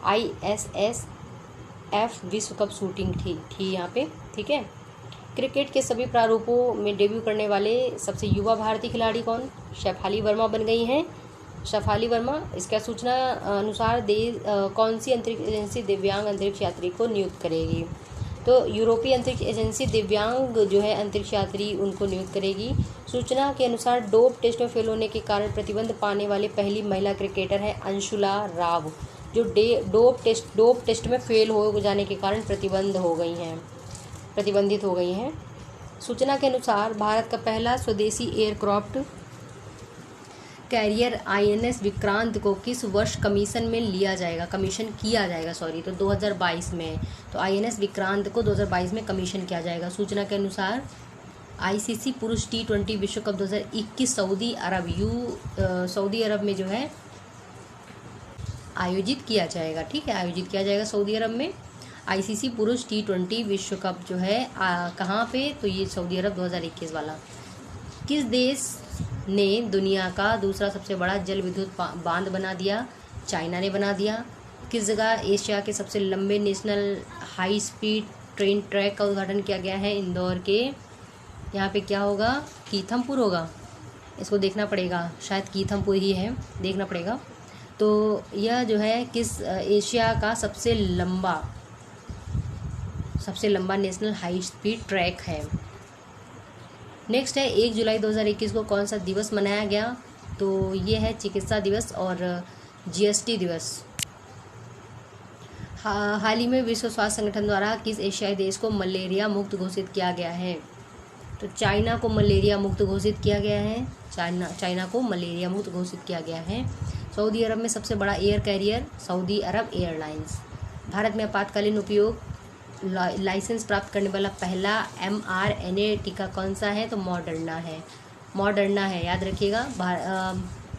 ISSF विश्व कप शूटिंग थी यहाँ पे, ठीक है। क्रिकेट के सभी प्रारूपों में डेब्यू करने वाले सबसे युवा भारतीय खिलाड़ी कौन? शेफाली वर्मा बन गई हैं, शेफाली वर्मा। इसका सूचना अनुसार कौन सी अंतरिक्ष एजेंसी दिव्यांग अंतरिक्ष यात्री को नियुक्त करेगी? तो यूरोपीय अंतरिक्ष एजेंसी दिव्यांग जो है अंतरिक्ष यात्री उनको नियुक्त करेगी। सूचना के अनुसार डोप टेस्ट में फेल होने के कारण प्रतिबंध पाने वाली पहली महिला क्रिकेटर है अंशुला राव, जो डोप टेस्ट में फेल हो जाने के कारण प्रतिबंधित हो गई हैं। सूचना के अनुसार भारत का पहला स्वदेशी एयरक्राफ्ट कैरियर INS विक्रांत को किस वर्ष कमीशन किया जाएगा तो 2022 में। तो INS विक्रांत को 2022 में कमीशन किया जाएगा। सूचना के अनुसार ICC पुरुष T20 विश्व कप 2021 सऊदी अरब में जो है आयोजित किया जाएगा। ठीक है, आयोजित किया जाएगा सऊदी अरब में। ICC पुरुष T20 विश्व कप जो है कहाँ पे, तो ये सऊदी अरब 2021 वाला। किस देश ने दुनिया का दूसरा सबसे बड़ा जल विद्युत बांध बना दिया? चाइना ने बना दिया। किस जगह एशिया के सबसे लंबे national high speed train track का उद्घाटन किया गया है? इंदौर के, यहाँ पे क्या होगा, कीथमपुर होगा। इसको देखना पड़ेगा, शायद कीथमपुर ही है, देखना पड़ेगा। तो यह जो है किस एशिया का सबसे लंबा नेशनल हाई स्पीड ट्रैक है। नेक्स्ट है 1 जुलाई 2021 को कौन सा दिवस मनाया गया? तो ये है चिकित्सा दिवस और GST दिवस। हाल ही में विश्व स्वास्थ्य संगठन द्वारा किस एशियाई देश को मलेरिया मुक्त घोषित किया गया है? तो चाइना को मलेरिया मुक्त घोषित किया गया है। चाइना को मलेरिया मुक्त घोषित किया गया है। सऊदी अरब में सबसे बड़ा एयर कैरियर सऊदी अरब एयरलाइंस। भारत में आपातकालीन उपयोग लाइसेंस प्राप्त करने वाला पहला mRNA टीका कौन सा है? तो मॉडर्ना है, याद रखिएगा।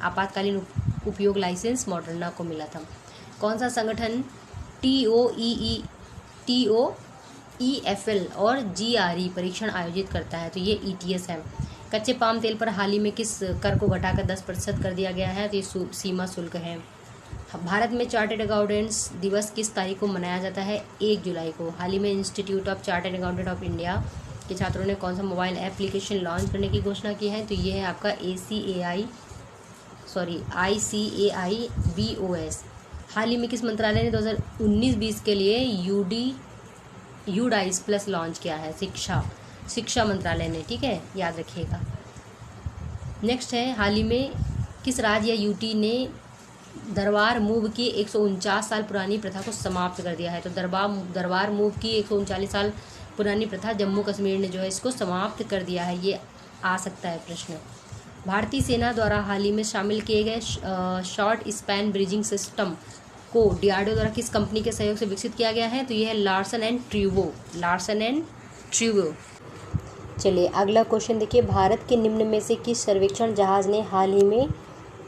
आपातकालीन उपयोग लाइसेंस मॉडर्ना को मिला था। कौन सा संगठन TOEFL और GRE परीक्षण आयोजित करता है? तो ये ETS है। कच्चे पाम तेल पर हाल ही में किस कर को घटाकर 10% कर दिया गया है? तो ये सीमा शुल्क है। भारत में चार्टर्ड अकाउंटेंट्स दिवस किस तारीख को मनाया जाता है? 1 जुलाई को। हाल ही में institute of chartered accountant of India के छात्रों ने कौन सा मोबाइल एप्लीकेशन लॉन्च करने की घोषणा की है? तो ये है आपका ICAI BOS। हाल ही में किस मंत्रालय ने 2019-20 के लिए UDICE प्लस लॉन्च किया है? शिक्षा मंत्रालय ने। ठीक है, याद रखिएगा। नेक्स्ट है हाल ही में किस राज्य या यूटी ने दरबार मूव की 149 साल पुरानी प्रथा को समाप्त कर दिया है? तो दरबार मूव की 139 साल पुरानी प्रथा जम्मू कश्मीर ने जो है इसको समाप्त कर दिया है। ये आ सकता है प्रश्न। भारतीय सेना द्वारा हाल ही में शामिल किए गए शॉर्ट स्पैन ब्रिजिंग सिस्टम को DRDO द्वारा किस कंपनी के सहयोग से विकसित किया गया है? तो यह है लार्सन एंड ट्रूवो। चलिए अगला क्वेश्चन देखिए। भारत के निम्न में से किस सर्वेक्षण जहाज ने हाल ही में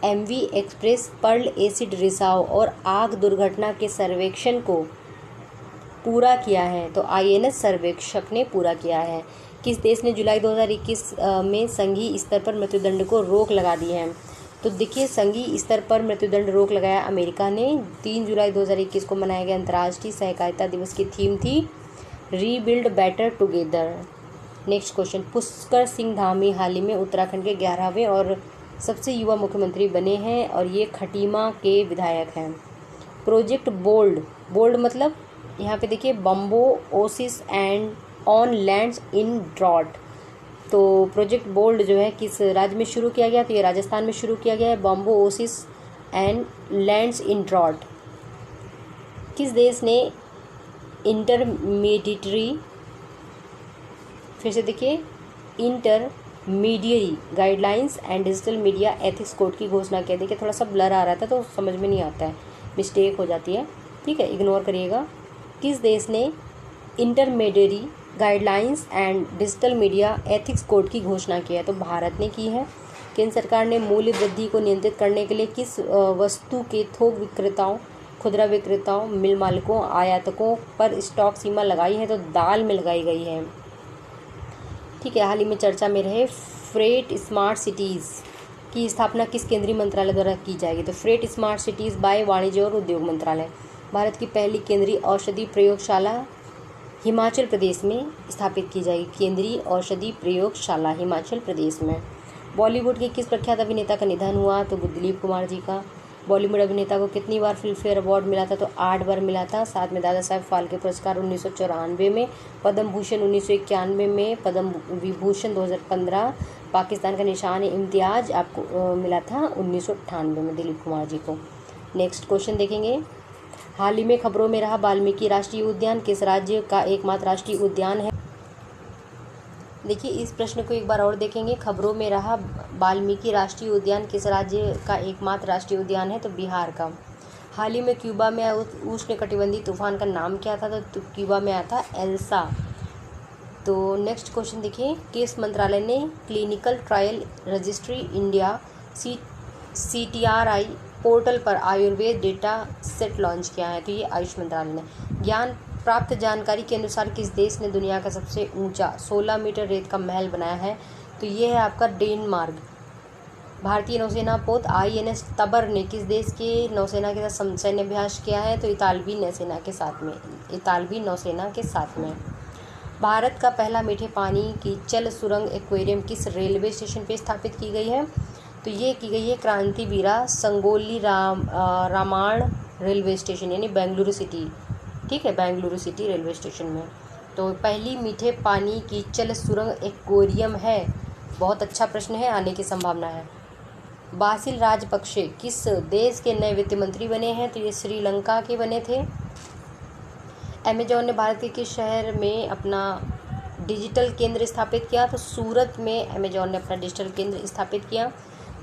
MV एक्सप्रेस पर्ल एसिड रिसाव और आग दुर्घटना के सर्वेक्षण को पूरा किया है? तो INS सर्वेक्षक ने पूरा किया है। किस देश ने जुलाई 2021 में संघीय स्तर पर मृत्युदंड को रोक लगा दी है? तो देखिए संघीय स्तर पर मृत्युदंड रोक लगाया अमेरिका ने। 3 जुलाई 2021 को मनाए गए अंतर्राष्ट्रीय सहकारिता दिवस की थीम थी rebuild better together. Next question. Pushkar Singh Dhami हाल ही में उत्तराखंड के 11वें और सबसे युवा मुख्यमंत्री बने हैं और ये खटीमा के विधायक हैं। प्रोजेक्ट बोल्ड मतलब यहाँ पे देखिए bamboo oasis and on lands in drought. तो प्रोजेक्ट बोल्ड जो है किस राज्य में शुरू किया गया? तो ये राजस्थान में शुरू किया गया है, bamboo oasis and lands in drought. किस देश ने intermediary guidelines and digital media ethics code की घोषणा की? देखिए थोड़ा सा ब्लर आ रहा था तो समझ में नहीं आता है, मिस्टेक हो जाती है, ठीक है, इग्नोर करिएगा। किस देश ने intermediary guidelines and digital media ethics code की घोषणा की है? तो भारत ने की है। केंद्र सरकार ने मूल्य वृद्धि को नियंत्रित करने के लिए किस वस्तु के थोक विक्रेताओं, खुदरा विक्रेताओं, मिल मालिकों, आयातकों पर स्टॉक सीमा लगाई है? तो दाल में लगाई गई है। ठीक है, हाल ही में चर्चा में रहे फ्रेट स्मार्ट सिटीज़ की स्थापना किस केंद्रीय मंत्रालय द्वारा की जाएगी? तो फ्रेट स्मार्ट सिटीज़ बाय वाणिज्य और उद्योग मंत्रालय। भारत की पहली केंद्रीय औषधि प्रयोगशाला हिमाचल प्रदेश में स्थापित की जाएगी। केंद्रीय औषधि प्रयोगशाला हिमाचल प्रदेश में। बॉलीवुड के किस प्रख्यात अभिनेता का निधन हुआ? तो दिलीप कुमार जी का। बॉलीवुड अभिनेता को कितनी बार फिल्म फेयर अवार्ड मिला था? तो 8 बार मिला था। साथ में दादा साहब फाल्के पुरस्कार 1994 में, पद्म भूषण 1991 में, पद्म विभूषण 2015, पाकिस्तान का निशान इम्तियाज आपको मिला था 1998 में दिलीप कुमार जी को। नेक्स्ट क्वेश्चन देखेंगे। हाल ही में खबरों में रहा वाल्मीकि राष्ट्रीय उद्यान किस राज्य का एकमात्र राष्ट्रीय उद्यान है? देखिए इस प्रश्न को एक बार और देखेंगे। खबरों में रहा वाल्मीकि राष्ट्रीय उद्यान किस राज्य का एकमात्र राष्ट्रीय उद्यान है? तो बिहार का। हाल ही में क्यूबा में उष्णकटिबंधीय तूफान का नाम क्या था? तो क्यूबा में आया था एल्सा। तो नेक्स्ट क्वेश्चन देखिए, किस मंत्रालय ने clinical trial registry India CTRI portal पर आयुर्वेद डेटा सेट लॉन्च किया है? तो ये आयुष मंत्रालय ने। ज्ञान प्राप्त जानकारी के अनुसार किस देश ने दुनिया का सबसे ऊंचा 16 मीटर रेत का महल बनाया है? तो ये है आपका डेनमार्क। भारतीय नौसेना पोत INS तबर ने किस देश के नौसेना के साथ सैन्य अभ्यास किया है? तो इतालवी नौसेना के साथ में। भारत का पहला मीठे पानी की जल सुरंग एक्वेरियम किस रेलवे स्टेशन पर स्थापित की गई है? तो ये की गई है क्रांतिवीरा संगोली रामायण रेलवे स्टेशन, यानी बेंगलुरु सिटी। ठीक है, बेंगलुरु सिटी रेलवे स्टेशन में। तो पहली मीठे पानी की जल सुरंग एक्वेरियम है। बहुत अच्छा प्रश्न है, आने की संभावना है। बासिल राजपक्षे किस देश के नए वित्त मंत्री बने हैं? तो ये श्रीलंका के बने थे। अमेजॉन ने भारत के किस शहर में अपना डिजिटल केंद्र स्थापित किया? तो सूरत में अमेजॉन ने अपना डिजिटल केंद्र स्थापित किया।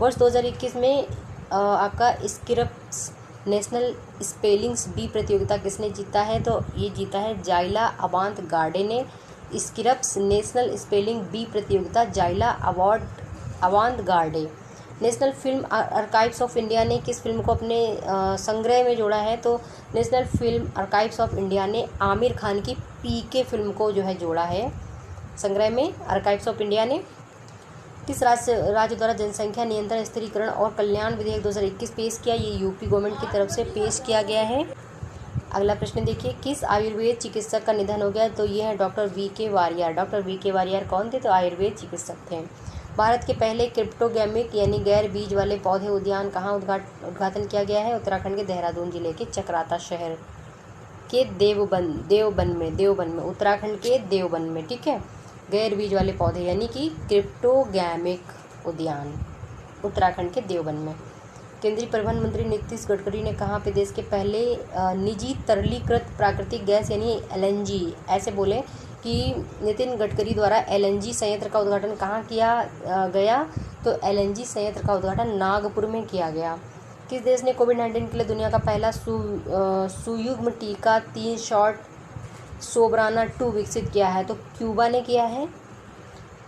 वर्ष 2021 में आपका स्क्रिप्स नेशनल स्पेलिंग्स बी प्रतियोगिता किसने जीता है? तो ये जीता है जाइला अवांत गार्डे ने। स्क्रिप्स नेशनल स्पेलिंग बी प्रतियोगिता Zaila Avant-garde. National Film Archives of India ने किस फिल्म को अपने संग्रह में जोड़ा है? तो national Film Archives of India ने आमिर खान की PK फिल्म को जो है जोड़ा है संग्रह में, आर्काइव्स ऑफ इंडिया ने। किस राज्य द्वारा जनसंख्या नियंत्रण, स्थिरीकरण और कल्याण विधेयक 2021 पेश किया? ये यूपी गवर्नमेंट की तरफ से पेश किया गया है। अगला प्रश्न देखिए, किस आयुर्वेद चिकित्सक का निधन हो गया? तो ये है doctor VK Warrier. Doctor VK Warrier कौन थे? तो आयुर्वेद चिकित्सक थे। भारत के पहले क्रिप्टोगैमिक यानी गैर बीज वाले पौधे उद्यान कहाँ उद्घाटन किया गया है? उत्तराखंड के देहरादून जिले के चकराता शहर के देवबन में, उत्तराखंड के देवबन में। ठीक है, गैर बीज वाले पौधे यानी कि क्रिप्टोगैमिक उद्यान उत्तराखंड के देवबन में। केंद्रीय परिवहन मंत्री नीतीश गडकरी ने कहाँ पे देश के पहले निजी तरलीकृत प्राकृतिक गैस यानी LNG, ऐसे बोले कि नितिन गडकरी द्वारा LNG संयंत्र का उद्घाटन कहाँ किया गया? तो LNG संयंत्र का उद्घाटन नागपुर में किया गया। किस देश ने कोविड-19 के लिए दुनिया का पहला सुयुग्म टीका 3 शॉट सोबराना 2 विकसित किया है? तो क्यूबा ने किया है।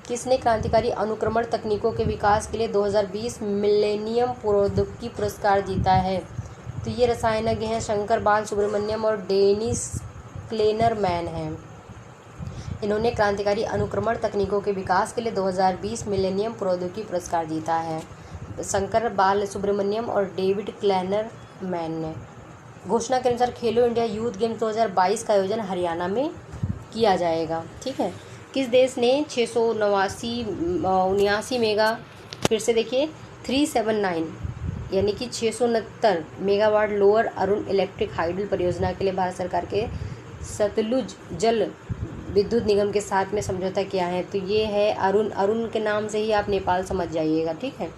किसने क्रांतिकारी अनुक्रमण तकनीकों के विकास के लिए 2020 मिलेनियम प्रौद्योगिकी पुरस्कार जीता है? तो ये रसायनज्ञ हैं शंकर बाल सुब्रमण्यम और डेनिस क्लेनरमैन हैं। इन्होंने क्रांतिकारी अनुक्रमण तकनीकों के विकास के लिए 2020 मिलेनियम प्रौद्योगिकी पुरस्कार जीता है, शंकर बाल सुब्रमण्यम और डेविड क्लेनरमैन ने। घोषणा के अनुसार खेलो इंडिया यूथ गेम्स 2022 का आयोजन हरियाणा में किया जाएगा। ठीक है, किस देश ने 679 मेगा, फिर से देखिए 379 यानी कि 669 megawatt lower Arun electric hydel परियोजना के लिए भारत सरकार के सतलुज जल विद्युत निगम के साथ में समझौता किया है? तो ये है अरुण के नाम से ही आप नेपाल समझ जाइएगा। ठीक है,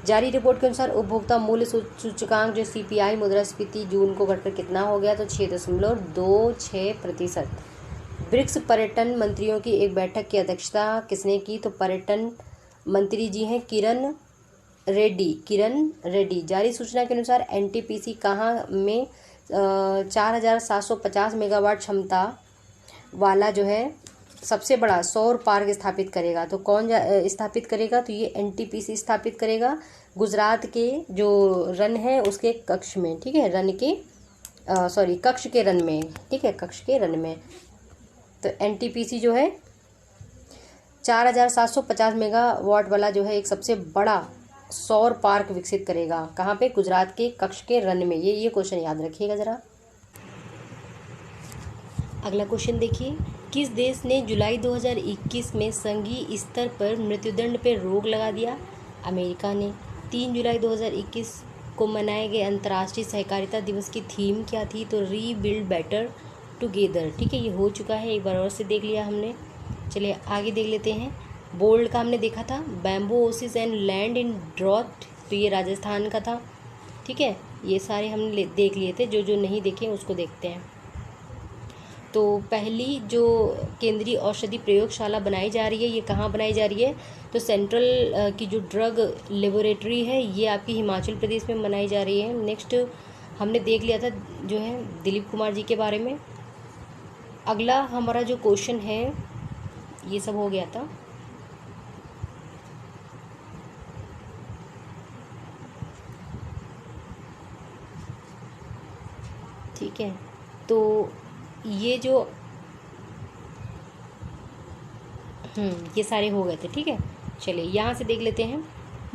जारी रिपोर्ट के अनुसार उपभोक्ता मूल्य सूचकांक जो CPI मुद्रास्फीति जून को घटकर कितना हो गया? तो 6.26%। ब्रिक्स पर्यटन मंत्रियों की एक बैठक की अध्यक्षता किसने की? तो पर्यटन मंत्री जी हैं किरण रेड्डी। जारी सूचना के अनुसार NTPC कहाँ में 4750 मेगावाट क्षमता वाला जो है सबसे बड़ा सौर पार्क स्थापित करेगा? तो कौन स्थापित करेगा? तो ये NTPC स्थापित करेगा गुजरात के जो रन है उसके कक्ष में। ठीक है, कक्ष के रन में। ठीक है, कक्ष के रन में। तो NTPC जो है 4750 मेगावाट वाला जो है एक सबसे बड़ा सौर पार्क विकसित करेगा। कहाँ पे? गुजरात के कक्ष के रन में। ये क्वेश्चन याद रखिएगा ज़रा। अगला क्वेश्चन देखिए, किस देश ने जुलाई 2021 में संघीय स्तर पर मृत्युदंड पर रोक लगा दिया? अमेरिका ने। 3 जुलाई 2021 को मनाए गए अंतर्राष्ट्रीय सहकारिता दिवस की थीम क्या थी? तो रीबिल्ड बेटर टुगेदर। ठीक है, ये हो चुका है, एक बार और से देख लिया हमने। चलिए आगे देख लेते हैं। बोल्ड का हमने देखा था, bamboo oasis and land in drought, तो ये राजस्थान का था। ठीक है, ये सारे हमने देख लिए थे, जो नहीं देखे उसको देखते हैं। तो पहली जो केंद्रीय औषधि प्रयोगशाला बनाई जा रही है ये कहाँ बनाई जा रही है? तो सेंट्रल की जो ड्रग लेबोरेटरी है ये आपकी हिमाचल प्रदेश में बनाई जा रही है। नेक्स्ट हमने देख लिया था जो है दिलीप कुमार जी के बारे में। अगला हमारा जो क्वेश्चन है ये सब हो गया था। ठीक है, तो ये जो ये सारे हो गए थे। ठीक है, चलिए यहाँ से देख लेते हैं।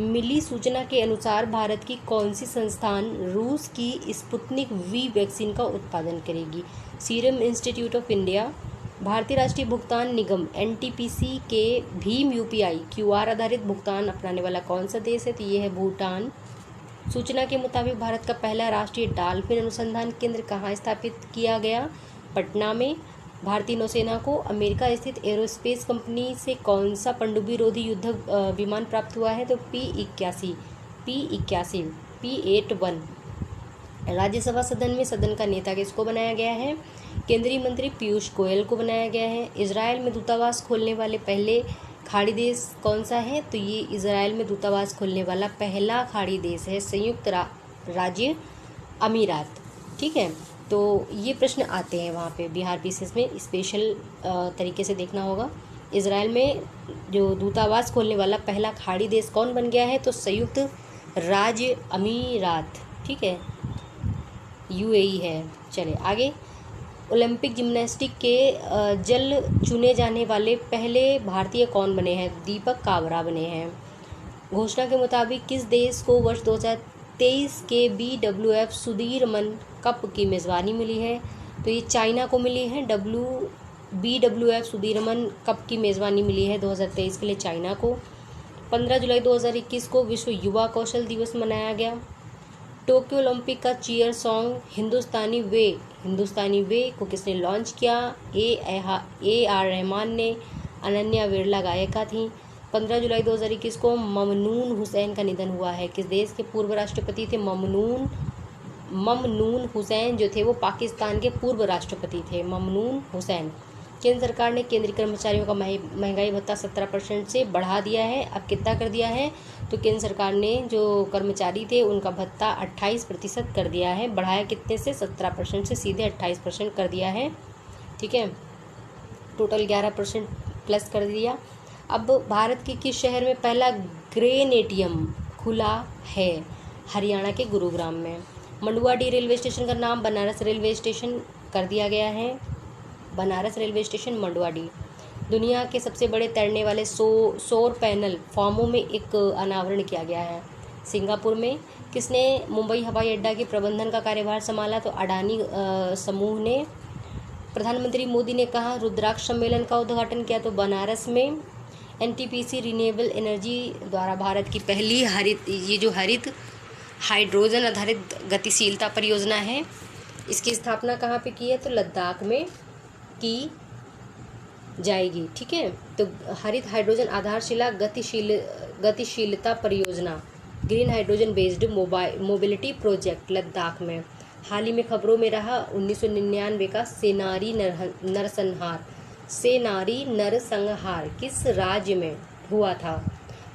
मिली सूचना के अनुसार भारत की कौन सी संस्थान रूस की स्पुतनिक वी वैक्सीन का उत्पादन करेगी? सीरम इंस्टीट्यूट ऑफ इंडिया, भारतीय राष्ट्रीय भुगतान निगम एनटीपीसी के भीम यूपीआई क्यूआर आधारित भुगतान अपनाने वाला कौन सा देश है? तो ये है भूटान। सूचना के मुताबिक भारत का पहला राष्ट्रीय डॉल्फिन अनुसंधान केंद्र कहाँ स्थापित किया गया? पटना में। भारतीय नौसेना को अमेरिका स्थित एरोस्पेस कंपनी से कौन सा पनडुब्बी रोधी युद्ध विमान प्राप्त हुआ है? तो P-81 P-81 राज्यसभा सदन में सदन का नेता किसको बनाया गया है? केंद्रीय मंत्री पीयूष गोयल को बनाया गया है। इजरायल में दूतावास खोलने वाले पहले खाड़ी देश कौन सा है? तो ये इजरायल में दूतावास खोलने वाला पहला खाड़ी देश है संयुक्त राज्य अमीरात। ठीक है, तो ये प्रश्न आते हैं वहाँ पे बिहार पीसीएस में, स्पेशल तरीके से देखना होगा। इजरायल में जो दूतावास खोलने वाला पहला खाड़ी देश कौन बन गया है? तो संयुक्त राज्य अमीरात। ठीक है, यूएई है। चले आगे। ओलंपिक जिम्नास्टिक के जल चुने जाने वाले पहले भारतीय कौन बने हैं? दीपक काबरा बने हैं। घोषणा के मुताबिक किस देश को वर्ष 2023 के BWF सुदीरमन कप की मेज़बानी मिली है? तो ये चाइना को मिली है। BWF सुदीरमन कप की मेज़बानी मिली है 2023 के लिए चाइना को। 15 जुलाई 2021 को विश्व युवा कौशल दिवस मनाया गया। टोक्यो ओलंपिक का चीयर सॉन्ग हिंदुस्तानी वे को किसने लॉन्च किया? AR रहमान ने। अनन्या विरला गायिका थी। 15 जुलाई 2021 को ममनून हुसैन का निधन हुआ है। किस देश के पूर्व राष्ट्रपति थे? ममनून हुसैन जो थे वो पाकिस्तान के पूर्व राष्ट्रपति थे, ममनून हुसैन। केंद्र सरकार ने केंद्रीय कर्मचारियों का महंगाई भत्ता 17% से बढ़ा दिया है। अब कितना कर दिया है? तो केंद्र सरकार ने जो कर्मचारी थे उनका भत्ता 28% कर दिया है। बढ़ाया कितने से? 17% से सीधे 28% कर दिया है। ठीक है, टोटल 11% प्लस कर दिया। अब भारत के किस शहर में पहला ग्रेन एटीएम खुला है? हरियाणा के गुरुग्राम में। मंडुआडीह रेलवे स्टेशन का नाम बनारस रेलवे स्टेशन कर दिया गया है। Banaras railway station Manduadih. दुनिया के सबसे बड़े तैरने वाले सौर पैनल फॉर्मों में एक अनावरण किया गया है सिंगापुर में। किसने मुंबई हवाई अड्डा के प्रबंधन का कार्यभार संभाला? तो अडानी समूह ने। प्रधानमंत्री मोदी ने कहा रुद्राक्ष सम्मेलन का उद्घाटन किया? तो बनारस में। एनटीपीसी रिन्यूएबल एनर्जी द्वारा भारत की पहली हरित हाइड्रोजन आधारित गतिशीलता परियोजना है। इसकी स्थापना कहाँ पे की है? तो लद्दाख में की जाएगी। ठीक है, तो हरित हाइड्रोजन आधारशिला गतिशीलता परियोजना green hydrogen based mobility project Ladakh में। हाल ही में खबरों में रहा 1999 का सेनारी नरसंहार किस राज्य में हुआ था?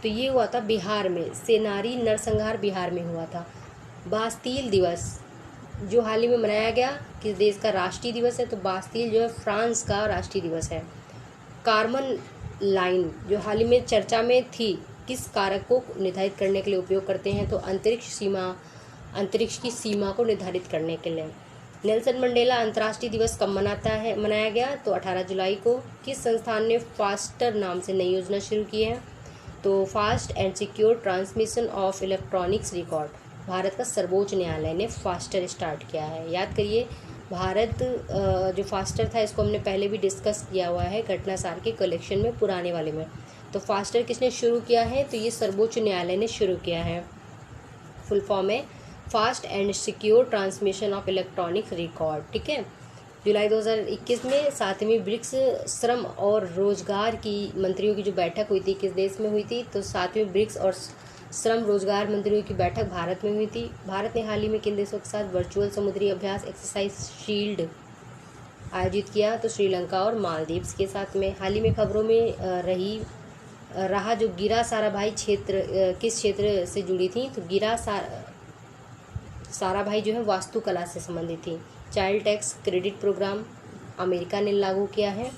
तो ये हुआ था बिहार में। सेनारी नरसंहार बिहार में हुआ था। बास्तील दिवस जो हाल ही में मनाया गया किस देश का राष्ट्रीय दिवस है? तो बास्तील जो है फ्रांस का राष्ट्रीय दिवस है। कार्बन लाइन जो हाल ही में चर्चा में थी किस कारक को निर्धारित करने के लिए उपयोग करते हैं? तो अंतरिक्ष की सीमा को निर्धारित करने के लिए। नेल्सन मंडेला अंतर्राष्ट्रीय दिवस कब मनाया गया? तो 18 जुलाई को। किस संस्थान ने फास्टर नाम से नई योजना शुरू की है? तो fast and secure transmission of electronics record Bharat का सर्वोच्च न्यायालय ने फास्टर स्टार्ट किया है। याद करिए, भारत जो फास्टर था इसको हमने पहले भी डिस्कस किया हुआ है घटनासार के कलेक्शन में, पुराने वाले में। तो फास्टर किसने शुरू किया है? तो ये सर्वोच्च न्यायालय ने शुरू किया है। फुल फॉर्म है fast and secure transmission of electronics record. ठीक है, जुलाई 2021 में 7वीं ब्रिक्स श्रम और रोजगार की मंत्रियों की जो बैठक हुई थी किस देश में हुई थी? तो 7वीं ब्रिक्स और श्रम रोजगार मंत्रियों की बैठक भारत में हुई थी। भारत ने हाल ही में किन देशों के साथ वर्चुअल समुद्री अभ्यास एक्सरसाइज शील्ड आयोजित किया? तो श्रीलंका और मालदीव्स के साथ में। हाल ही में खबरों में रहा जो गिरा साराभाई क्षेत्र किस क्षेत्र से जुड़ी थी? तो गिरा साराभाई जो है वास्तुकला से संबंधित थी। Child tax credit program America ने लागू किया है।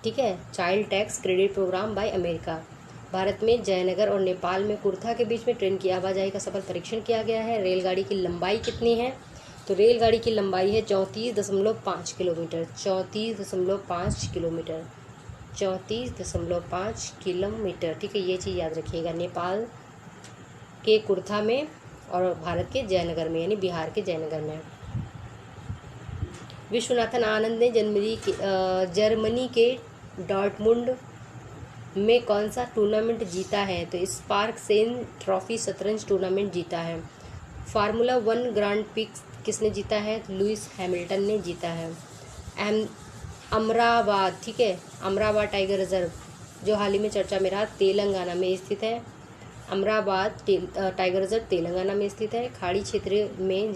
ठीक है, child tax credit program by America. Bharat में जयनगर और नेपाल में कुर्था के बीच में ट्रेन की आवाजाही का सफल परीक्षण किया गया है। रेलगाड़ी की लंबाई कितनी है? तो रेलगाड़ी की लंबाई है 34.5 किलोमीटर। 34.5 किलोमीटर। 34.5 किलोमीटर। ठीक है, ये चीज़ याद रखिएगा। नेपाल के कुर्था में और भारत के जयनगर में, यानी बिहार के जयनगर में। विश्वनाथन आनंद ने जर्मनी के डॉर्टमुंड में कौन सा टूर्नामेंट जीता है? तो स्पार्क सेन ट्रॉफी शतरंज टूर्नामेंट जीता है। फार्मूला 1 ग्रांड प्रिक्स किसने जीता है? लुइस हैमिल्टन ने जीता है। अमराबाद, ठीक है, अमराबाद टाइगर रिजर्व जो हाल ही में चर्चा में रहा, तेलंगाना में स्थित है। अमराबाद टाइगर रिजर्व तेलंगाना में स्थित है। खाड़ी क्षेत्र में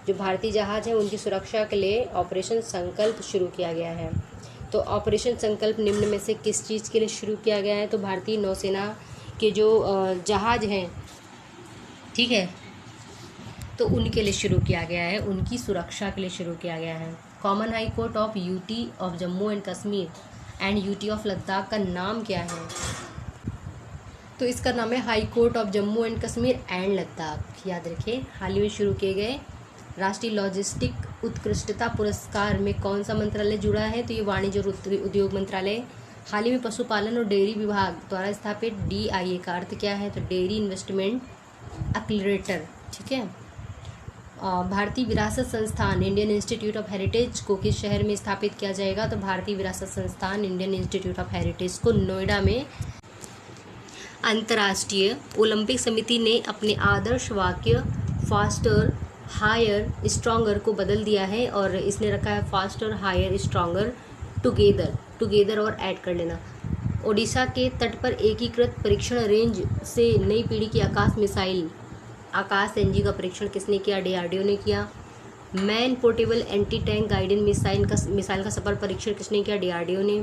जो भारतीय जहाज हैं उनकी सुरक्षा के लिए ऑपरेशन संकल्प शुरू किया गया है। तो ऑपरेशन संकल्प निम्न में से किस चीज़ के लिए शुरू किया गया है? तो भारतीय नौसेना के जो जहाज हैं, ठीक है, तो उनके लिए शुरू किया गया है, उनकी सुरक्षा के लिए शुरू किया गया है। Common high court of UT of Jammu and Kashmir and UT of Ladakh का नाम क्या है? तो इसका नाम है high court of Jammu and Kashmir and Ladakh. याद रखिए। हाल ही में शुरू किए गए राष्ट्रीय लॉजिस्टिक उत्कृष्टता पुरस्कार में कौन सा मंत्रालय जुड़ा है? तो ये वाणिज्य और उद्योग मंत्रालय। हाल ही में पशुपालन और डेयरी विभाग द्वारा स्थापित DIA का अर्थ क्या है? तो डेयरी इन्वेस्टमेंट एक्सीलरेटर। ठीक है। भारतीय विरासत संस्थान इंडियन इंस्टीट्यूट ऑफ हेरिटेज को किस शहर में स्थापित किया जाएगा? तो भारतीय विरासत संस्थान इंडियन इंस्टीट्यूट ऑफ हेरिटेज को नोएडा में। अंतर्राष्ट्रीय ओलंपिक समिति ने अपने आदर्श वाक्य फास्टर हायर स्ट्रॉन्गर को बदल दिया है और इसने रखा है फास्टर हायर स्ट्रॉन्गर टुगेदर और ऐड कर लेना। ओडिशा के तट पर एकीकृत परीक्षण रेंज से नई पीढ़ी की आकाश मिसाइल आकाश एनजी का परीक्षण किसने किया? DRDO ने किया। Man portable anti tank guided missile का सफल परीक्षण किसने किया? DRDO ने।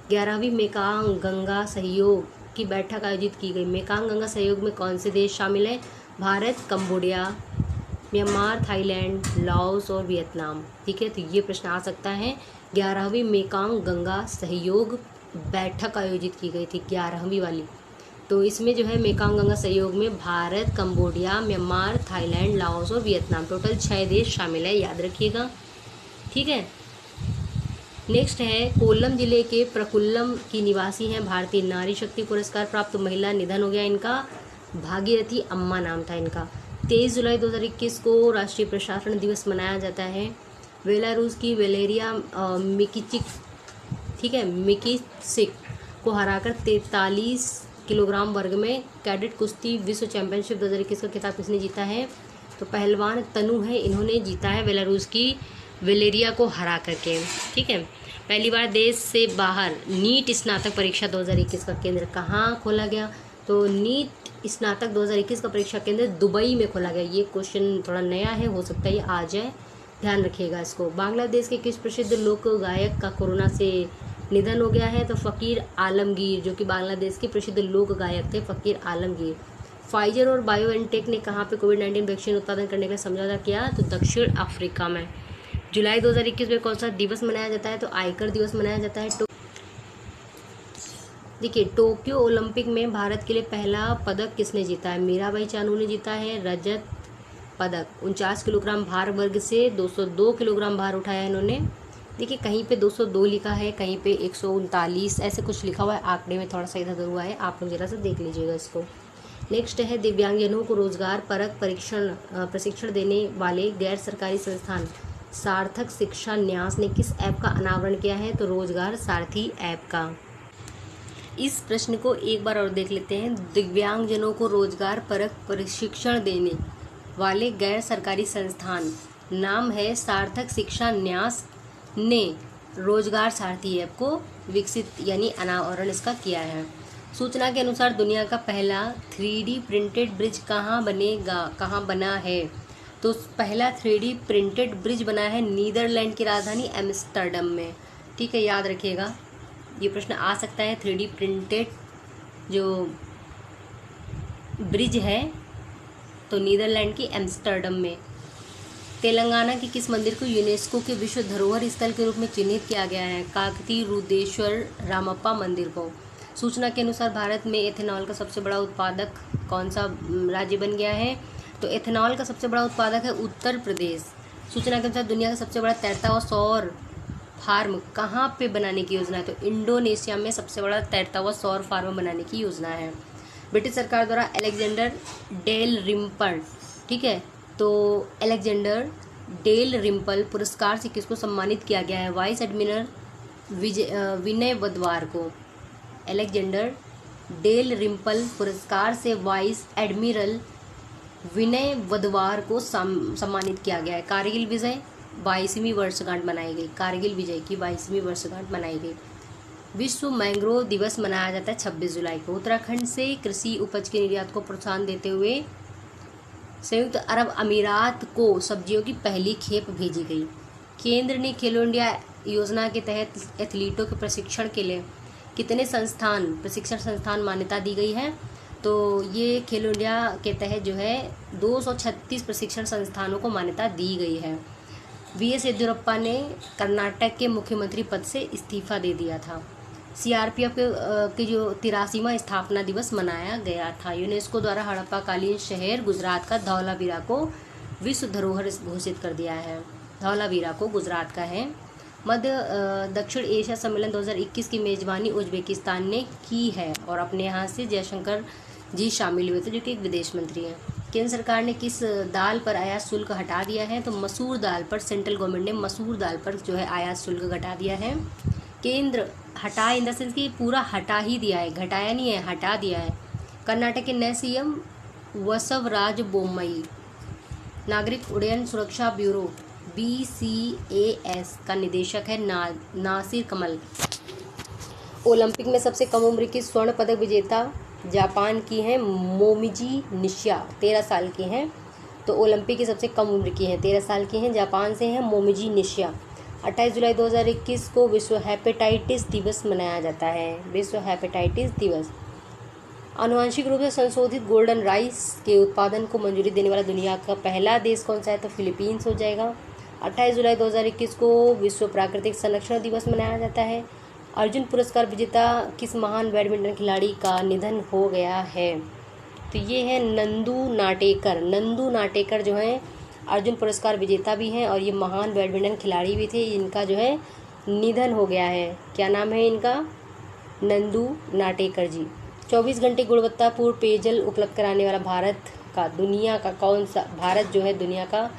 11वीं मेकांग गंगा सहयोग की बैठक आयोजित की गई। मेकांग गंगा सहयोग में कौन से देश शामिल है? Bharat, Cambodia, Myanmar, Thailand, Laos और वियतनाम। ठीक है, तो ये प्रश्न आ सकता है। 11वीं मेकांग गंगा सहयोग बैठक आयोजित की गई थी, 11वीं वाली। तो इसमें जो है मेकांग गंगा सहयोग में Bharat, Cambodia, Myanmar, Thailand, Laos और वियतनाम, टोटल 6 देश शामिल है, याद रखिएगा। ठीक है। नेक्स्ट है कोल्लम जिले के प्रकुल्लम की निवासी हैं, भारतीय नारी शक्ति पुरस्कार प्राप्त महिला, निधन हो गया इनका, भागीरथी अम्मा नाम था इनका। 23 जुलाई 2021 को राष्ट्रीय प्रशासन दिवस मनाया जाता है। बेलारूस की वेलेरिया मिकिचिक, ठीक है, मिकिसिक को हराकर 43 किलोग्राम वर्ग में कैडेट कुश्ती विश्व चैंपियनशिप 2021 का खिताब किसने जीता है? तो पहलवान तनु है, इन्होंने जीता है बेलारूस की वेलेरिया को हरा करके। ठीक है। पहली बार देश से बाहर नीट स्नातक परीक्षा 2021 का केंद्र कहाँ खोला गया? तो नीट स्नातक 2021 का परीक्षा केंद्र दुबई में खोला गया। ये क्वेश्चन थोड़ा नया है, हो सकता है ये आ जाए, ध्यान रखिएगा इसको। बांग्लादेश के किस प्रसिद्ध लोक गायक का कोरोना से निधन हो गया है? तो फ़कीर आलमगीर, जो कि बांग्लादेश के प्रसिद्ध लोक गायक थे, फ़कीर आलमगीर। फाइजर और बायोएनटेक ने कहाँ पे कोविड-19 वैक्सीन उत्पादन करने के लिए समझौता किया? तो दक्षिण अफ्रीका में। जुलाई 2021 में कौन सा दिवस मनाया जाता है? तो आयकर दिवस मनाया जाता है। देखिए, टोक्यो ओलंपिक में भारत के लिए पहला पदक किसने जीता है? मीराबाई चानू ने जीता है रजत पदक। 49 किलोग्राम भार वर्ग से 202 किलोग्राम भार उठाया है इन्होंने। देखिए, कहीं पे 202 लिखा है, कहीं पे 139 ऐसे कुछ लिखा हुआ है, आंकड़े में थोड़ा सा इधर उधर हुआ है, आप लोग जरा सा देख लीजिएगा इसको। नेक्स्ट है दिव्यांगजनों को रोजगार परक प्रशिक्षण देने वाले गैर सरकारी संस्थान सार्थक शिक्षा न्यास ने किस ऐप का अनावरण किया है? तो रोजगार सारथी ऐप का। इस प्रश्न को एक बार और देख लेते हैं। दिव्यांगजनों को रोजगार परक प्रशिक्षण देने वाले गैर सरकारी संस्थान नाम है सार्थक शिक्षा न्यास ने रोजगार सारथी ऐप को विकसित यानी अनावरण इसका किया है। सूचना के अनुसार दुनिया का पहला 3D प्रिंटेड ब्रिज कहाँ बना है? तो पहला 3D प्रिंटेड ब्रिज बना है नीदरलैंड की राजधानी एम्स्टर्डम में। ठीक है, याद रखिएगा, ये प्रश्न आ सकता है। 3D प्रिंटेड जो ब्रिज है तो नीदरलैंड की एम्स्टर्डम में। तेलंगाना के किस मंदिर को यूनेस्को के विश्व धरोहर स्थल के रूप में चिन्हित किया गया है? काकती रुद्रेश्वर रामप्पा मंदिर को। सूचना के अनुसार भारत में एथेनॉल का सबसे बड़ा उत्पादक कौन सा राज्य बन गया है? तो एथेनॉल का सबसे बड़ा उत्पादक है उत्तर प्रदेश। सूचना के अनुसार दुनिया का सबसे बड़ा तैरता हुआ सौर फार्म कहाँ पे बनाने की योजना है? तो इंडोनेशिया में सबसे बड़ा तैरता हुआ सौर फार्म बनाने की योजना है। ब्रिटिश सरकार द्वारा अलेक्जेंडर डेल रिम्पल, ठीक है, तो अलेक्जेंडर डेल रिम्पल पुरस्कार से किसको सम्मानित किया गया है? वाइस एडमिरल विनय वदवार को। अलेक्जेंडर डेल रिम्पल पुरस्कार से वाइस एडमिरल विनय वदवार को सम्मानित किया गया है। कारगिल विजय 22वीं वर्षगांठ मनाई गई। कारगिल विजय की 22वीं वर्षगांठ मनाई गई। विश्व मैंग्रोव दिवस मनाया जाता है 26 जुलाई को। उत्तराखंड से कृषि उपज के निर्यात को प्रोत्साहन देते हुए संयुक्त अरब अमीरात को सब्जियों की पहली खेप भेजी गई। केंद्र ने खेलो इंडिया योजना के तहत एथलीटों के प्रशिक्षण के लिए कितने प्रशिक्षण संस्थान मान्यता दी गई है? तो ये खेलो इंडिया के तहत जो है 236 प्रशिक्षण संस्थानों को मान्यता दी गई है। वीएस येदियुरप्पा ने कर्नाटक के मुख्यमंत्री पद से इस्तीफा दे दिया था। सीआरपीएफ के जो 83वां स्थापना दिवस मनाया गया था। यूनेस्को द्वारा हड़प्पा कालीन शहर गुजरात का धौलावीरा को विश्व धरोहर घोषित कर दिया है। धौलावीरा को गुजरात का है। मध्य दक्षिण एशिया सम्मेलन 2021 की मेजबानी उज्बेकिस्तान ने की है और अपने यहाँ से जयशंकर जी शामिल हुए थे, जो कि एक विदेश मंत्री हैं। केंद्र सरकार ने किस दाल पर आयात शुल्क हटा दिया है? तो मसूर दाल पर सेंट्रल गवर्नमेंट ने मसूर दाल पर जो है आयात शुल्क घटा दिया है। केंद्र हटा इन द सेंस कि पूरा हटा ही दिया है, घटाया नहीं है, हटा दिया है। कर्नाटक के नए सीएम वसवराज बोम्मई। नागरिक उड्डयन सुरक्षा ब्यूरो BCAS का निदेशक है नासिर कमल। ओलंपिक में सबसे कम उम्र की स्वर्ण पदक विजेता जापान की हैं मोमिजी निशिया, 13 साल की हैं। तो ओलंपिक की सबसे कम उम्र की हैं, 13 साल की हैं, जापान से हैं मोमिजी निशिया। 28 जुलाई 2021 को विश्व हेपेटाइटिस दिवस मनाया जाता है। विश्व हेपेटाइटिस दिवस। आनुवंशिक रूप से संशोधित गोल्डन राइस के उत्पादन को मंजूरी देने वाला दुनिया का पहला देश कौन सा है? तो फिलीपींस हो जाएगा। 28 जुलाई 2021 को विश्व प्राकृतिक संरक्षण दिवस मनाया जाता है। अर्जुन पुरस्कार विजेता किस महान बैडमिंटन खिलाड़ी का निधन हो गया है? तो ये है नंदू नाटेकर। नंदू नाटेकर जो हैं अर्जुन पुरस्कार विजेता भी हैं और ये महान बैडमिंटन खिलाड़ी भी थे। इनका जो है निधन हो गया है। क्या नाम है इनका? नंदू नाटेकर जी। 24 घंटे गुणवत्तापूर्ण पेयजल उपलब्ध कराने वाला भारत जो है दुनिया का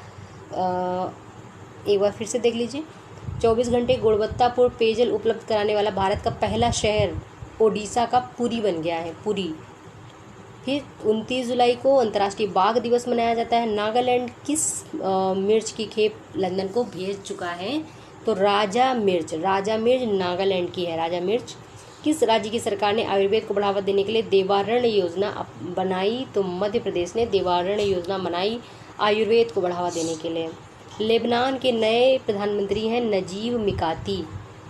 एक बार फिर से देख लीजिए। 24 घंटे गुणवत्तापूर्ण पेयजल उपलब्ध कराने वाला भारत का पहला शहर ओडिशा का पुरी बन गया है, पुरी। फिर 29 जुलाई को अंतर्राष्ट्रीय बाघ दिवस मनाया जाता है। नागालैंड किस मिर्च की खेप लंदन को भेज चुका है? तो राजा मिर्च नागालैंड की है। राजा मिर्च। किस राज्य की सरकार ने आयुर्वेद को बढ़ावा देने के लिए देवारण्य योजना बनाई? तो मध्य प्रदेश ने देवारण्य योजना बनाई आयुर्वेद को बढ़ावा देने के लिए। लेबनान के नए प्रधानमंत्री हैं नजीब मिकाती।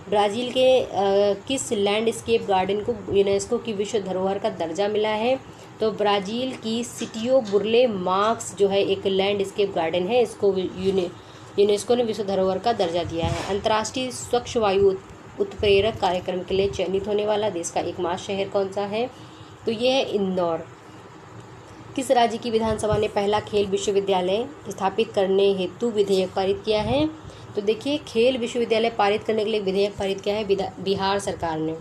ब्राज़ील के किस लैंडस्केप गार्डन को यूनेस्को की विश्व धरोहर का दर्जा मिला है? तो ब्राज़ील की सिटियो बुर्ले मार्क्स जो है एक लैंडस्केप गार्डन है, इसको यूनेस्को ने विश्व धरोहर का दर्जा दिया है। अंतर्राष्ट्रीय स्वच्छ वायु उत्प्रेरक कार्यक्रम के लिए चयनित होने वाला देश का एकमात्र शहर कौन सा है? तो ये है इंदौर। किस राज्य की विधानसभा ने पहला खेल विश्वविद्यालय स्थापित करने हेतु विधेयक पारित किया है? तो देखिए, खेल विश्वविद्यालय पारित करने के लिए विधेयक पारित किया है बिहार सरकार ने,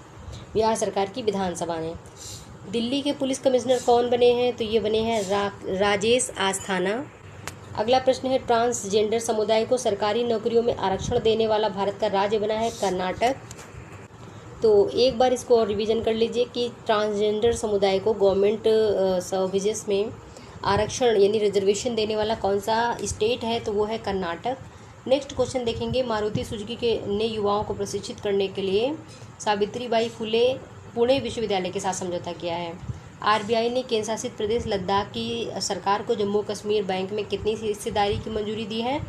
बिहार सरकार की विधानसभा ने। दिल्ली के पुलिस कमिश्नर कौन बने हैं? तो ये बने हैं राजेश आस्थाना। अगला प्रश्न है, ट्रांसजेंडर समुदाय को सरकारी नौकरियों में आरक्षण देने वाला भारत का राज्य बना है कर्नाटक। तो एक बार इसको और रिवीजन कर लीजिए कि ट्रांसजेंडर समुदाय को गवर्नमेंट सर्विसेज में आरक्षण यानी रिजर्वेशन देने वाला कौन सा स्टेट है? तो वो है कर्नाटक। नेक्स्ट क्वेश्चन देखेंगे, मारुति सुजुकी ने युवाओं को प्रशिक्षित करने के लिए सावित्रीबाई फुले पुणे विश्वविद्यालय के साथ समझौता किया है। आरबीआई ने केंद्र शासित प्रदेश लद्दाख की सरकार को जम्मू कश्मीर बैंक में कितनी हिस्सेदारी की मंजूरी दी है?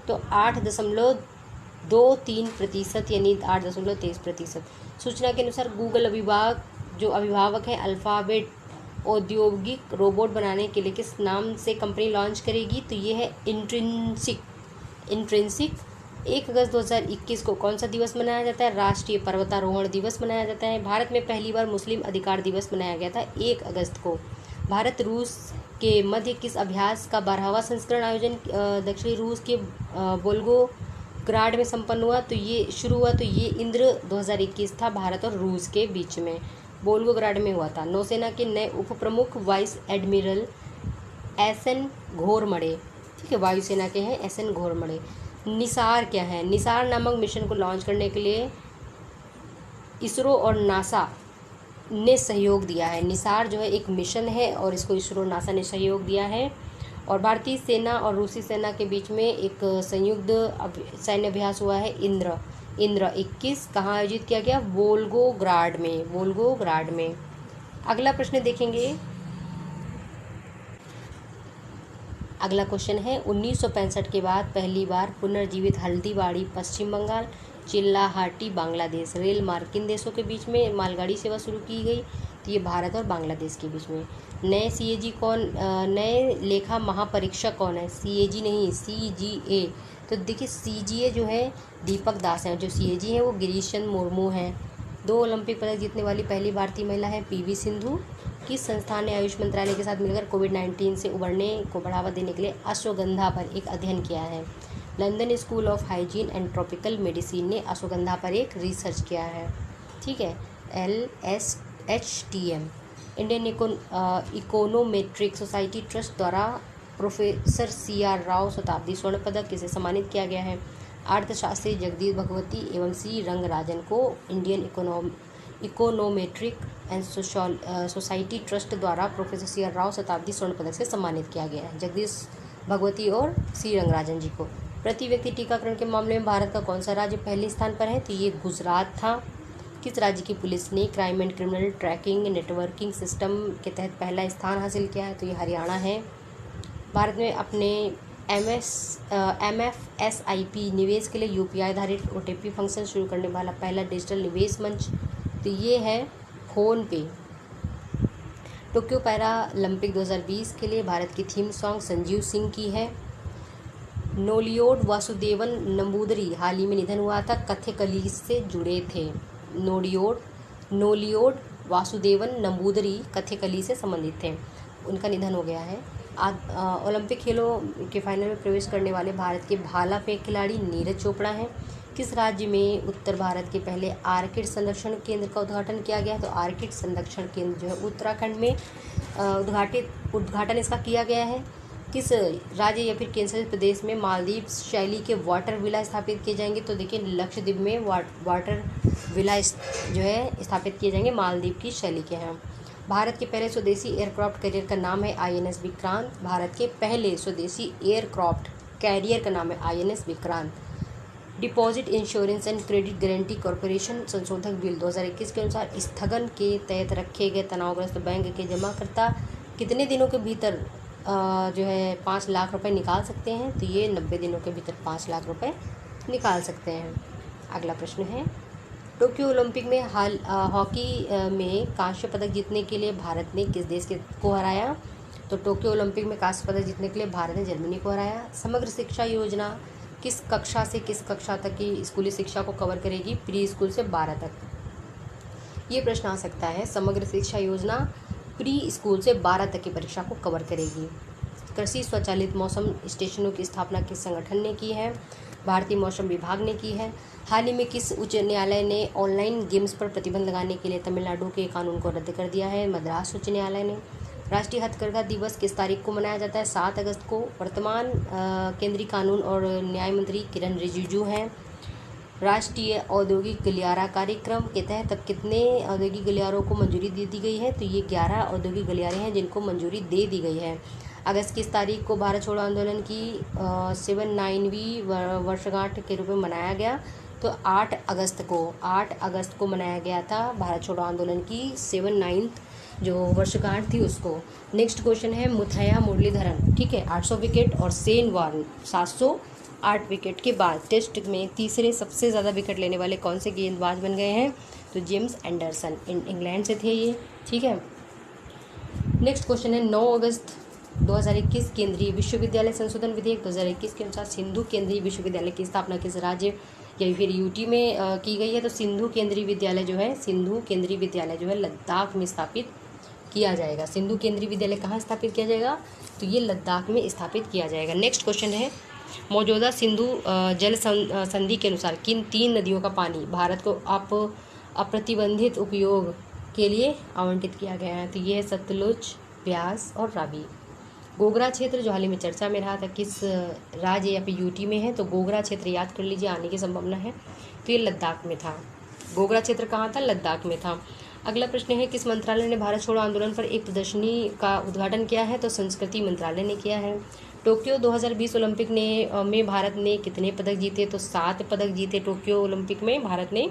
तो 8.23%, यानी 8.23%। सूचना के अनुसार गूगल अभिभावक है अल्फ़ाबेट औद्योगिक रोबोट बनाने के लिए किस नाम से कंपनी लॉन्च करेगी? तो ये है इंट्रिंसिक। 1 अगस्त 2021 को कौन सा दिवस मनाया जाता है? राष्ट्रीय पर्वतारोहण दिवस मनाया जाता है। भारत में पहली बार मुस्लिम अधिकार दिवस मनाया गया था 1 अगस्त को। भारत रूस के मध्य किस अभ्यास का 12वां संस्करण आयोजन दक्षिणी रूस के वोल्गोग्राड में संपन्न हुआ? तो ये शुरू हुआ, तो ये इंद्र 2021 था भारत और रूस के बीच में, वोल्गोग्राड में हुआ था। नौसेना के नए उप प्रमुख वाइस एडमिरल एसएन घोरमड़े, ठीक है, वायुसेना के हैं एसएन घोरमड़े। निसार क्या है? निसार नामक मिशन को लॉन्च करने के लिए इसरो और नासा ने सहयोग दिया है। निसार जो है एक मिशन है और इसको इसरो नासा ने सहयोग दिया है। और भारतीय सेना और रूसी सेना के बीच में एक संयुक्त सैन्य अभ्यास हुआ है इंद्र 21, कहाँ आयोजित किया गया? वोल्गोग्राड में। अगला प्रश्न देखेंगे। अगला क्वेश्चन है 1965 के बाद पहली बार पुनर्जीवित हल्दीबाड़ी पश्चिम बंगाल, चिल्लाहाटी बांग्लादेश रेल मार्ग किन देशों के बीच में मालगाड़ी सेवा शुरू की गई? तो ये भारत और बांग्लादेश के बीच में। नए सीएजी कौन, नए लेखा महापरीक्षक कौन है? सीएजी नहीं, सीजीए। तो देखिए सीजीए जो है दीपक दास हैं, जो सीएजी हैं वो गिरीश चंद्र मुर्मू हैं। 2 ओलंपिक पदक जीतने वाली पहली भारतीय महिला है पीवी सिंधु। किस संस्थान ने आयुष मंत्रालय के साथ मिलकर कोविड-19 से उबरने को बढ़ावा देने के लिए अश्वगंधा पर एक अध्ययन किया है? London school of hygiene and tropical medicine ने अश्वगंधा पर एक रिसर्च किया है, ठीक है, LSHTM। Indian econometric society trust द्वारा प्रोफेसर CR राव शताब्दी स्वर्ण पदक किसे सम्मानित किया गया है? अर्थशास्त्री जगदीश भगवती एवं C रंगराजन को Indian econometric and society trust द्वारा प्रोफेसर CR राव शताब्दी स्वर्ण पदक से सम्मानित किया गया है, जगदीश भगवती और C रंगराजन जी को। प्रति व्यक्ति टीकाकरण के मामले में भारत का कौन सा राज्य पहले स्थान पर है? तो ये गुजरात था। किस राज्य की पुलिस ने crime and criminal tracking networking system के तहत पहला स्थान हासिल किया है? तो ये हरियाणा है। भारत में अपने MFSIP निवेश के लिए UPI आधारित OTP फंक्शन शुरू करने वाला पहला डिजिटल निवेश मंच, तो ये है फोनपे। टोक्यो पैरालंपिक 2020 के लिए भारत की थीम सॉन्ग संजीव सिंह की है। नोलियोड वासुदेवन नंबूदरी हाल ही में निधन हुआ था, कथकली से जुड़े थे। नोलियोड वासुदेवन नंबूदरी कथकली से संबंधित थे, उनका निधन हो गया है। ओलंपिक खेलों के फाइनल में प्रवेश करने वाले भारत के भाला फेंक खिलाड़ी नीरज चोपड़ा हैं। किस राज्य में उत्तर भारत के पहले आर्किड संरक्षण केंद्र का उद्घाटन किया गया? तो आर्किड संरक्षण केंद्र जो है उत्तराखंड में उद्घाटन इसका किया गया है। किस राज्य या फिर केंद्रशासित प्रदेश में मालदीव शैली के वाटर विला स्थापित किए जाएंगे? तो देखिए लक्षद्वीप में वाटर विला जो है स्थापित किए जाएंगे, मालदीव की शैली के हैं। भारत के पहले स्वदेशी एयरक्राफ्ट कैरियर का नाम है INS विक्रांत। भारत के पहले स्वदेशी एयरक्राफ्ट कैरियर का नाम है INS Vikrant. Deposit insurance and credit guarantee corporation संशोधक बिल 2021 के अनुसार स्थगन के तहत रखे गए तनावग्रस्त बैंक के जमाकर्ता कितने दिनों के भीतर जो है 5 लाख रुपए निकाल सकते हैं? तो ये 90 दिनों के भीतर 5 लाख रुपए निकाल सकते हैं। अगला प्रश्न है टोक्यो ओलंपिक में हॉकी में कांस्य पदक जीतने के लिए भारत ने किस देश को हराया? तो टोक्यो ओलंपिक में कांस्य पदक जीतने के लिए भारत ने जर्मनी को हराया। समग्र शिक्षा योजना किस कक्षा से किस कक्षा तक की स्कूली शिक्षा को कवर करेगी? प्री स्कूल से 12 तक। ये प्रश्न आ सकता है, समग्र शिक्षा योजना प्री स्कूल से 12 तक की परीक्षा को कवर करेगी। कृषि स्वचालित मौसम स्टेशनों की स्थापना किस संगठन ने की है? भारतीय मौसम विभाग ने की है। हाल ही में किस उच्च न्यायालय ने ऑनलाइन गेम्स पर प्रतिबंध लगाने के लिए तमिलनाडु के कानून को रद्द कर दिया है? मद्रास उच्च न्यायालय ने। राष्ट्रीय हथकरघा दिवस किस तारीख को मनाया जाता है? 7 अगस्त को। वर्तमान केंद्रीय कानून और न्याय मंत्री किरण रिजिजू हैं। राष्ट्रीय औद्योगिक गलियारा कार्यक्रम के तहत अब कितने औद्योगिक गलियारों को मंजूरी दे दी गई है? तो ये 11 औद्योगिक गलियारे हैं जिनको मंजूरी दे दी गई है। अगस्त किस तारीख को भारत छोड़ो आंदोलन की 79वीं वर्षगांठ के रूप में मनाया गया? तो 8 अगस्त को मनाया गया था भारत छोड़ो आंदोलन की 79th जो वर्षगांठ थी उसको। नेक्स्ट क्वेश्चन है मुथैया मुरलीधरन, ठीक है, 800 विकेट और शेन वॉर्न 708 विकेट के बाद टेस्ट में तीसरे सबसे ज़्यादा विकेट लेने वाले कौन से गेंदबाज बन गए हैं? तो जेम्स एंडरसन, इंग्लैंड से थे ये, ठीक है। नेक्स्ट क्वेश्चन है 9 अगस्त 2021 केंद्रीय विश्वविद्यालय संशोधन विधेयक 2021 के अनुसार सिंधु केंद्रीय विश्वविद्यालय की स्थापना किस राज्य या फिर यूटी में की गई है? तो सिंधु केंद्रीय विद्यालय जो है लद्दाख में स्थापित किया जाएगा। सिंधु केंद्रीय विद्यालय कहाँ स्थापित किया जाएगा? तो ये लद्दाख में स्थापित किया जाएगा। नेक्स्ट क्वेश्चन है मौजूदा सिंधु जल संधि के अनुसार किन 3 नदियों का पानी भारत को अप्रतिबंधित उपयोग के लिए आवंटित किया गया है? तो ये है सतलुज, ब्यास और रावी। गोगरा क्षेत्र जो हाल ही में चर्चा में रहा था किस राज्य या फिर यूटी में है? तो गोगरा क्षेत्र याद कर लीजिए, आने की संभावना है। तो ये लद्दाख में था। गोगरा क्षेत्र कहाँ था? लद्दाख में था। अगला प्रश्न है किस मंत्रालय ने भारत छोड़ो आंदोलन पर एक प्रदर्शनी का उद्घाटन किया है? तो संस्कृति मंत्रालय ने किया है। टोक्यो 2020 ओलंपिक में भारत ने कितने पदक जीते? तो 7 पदक जीते टोक्यो ओलंपिक में भारत ने।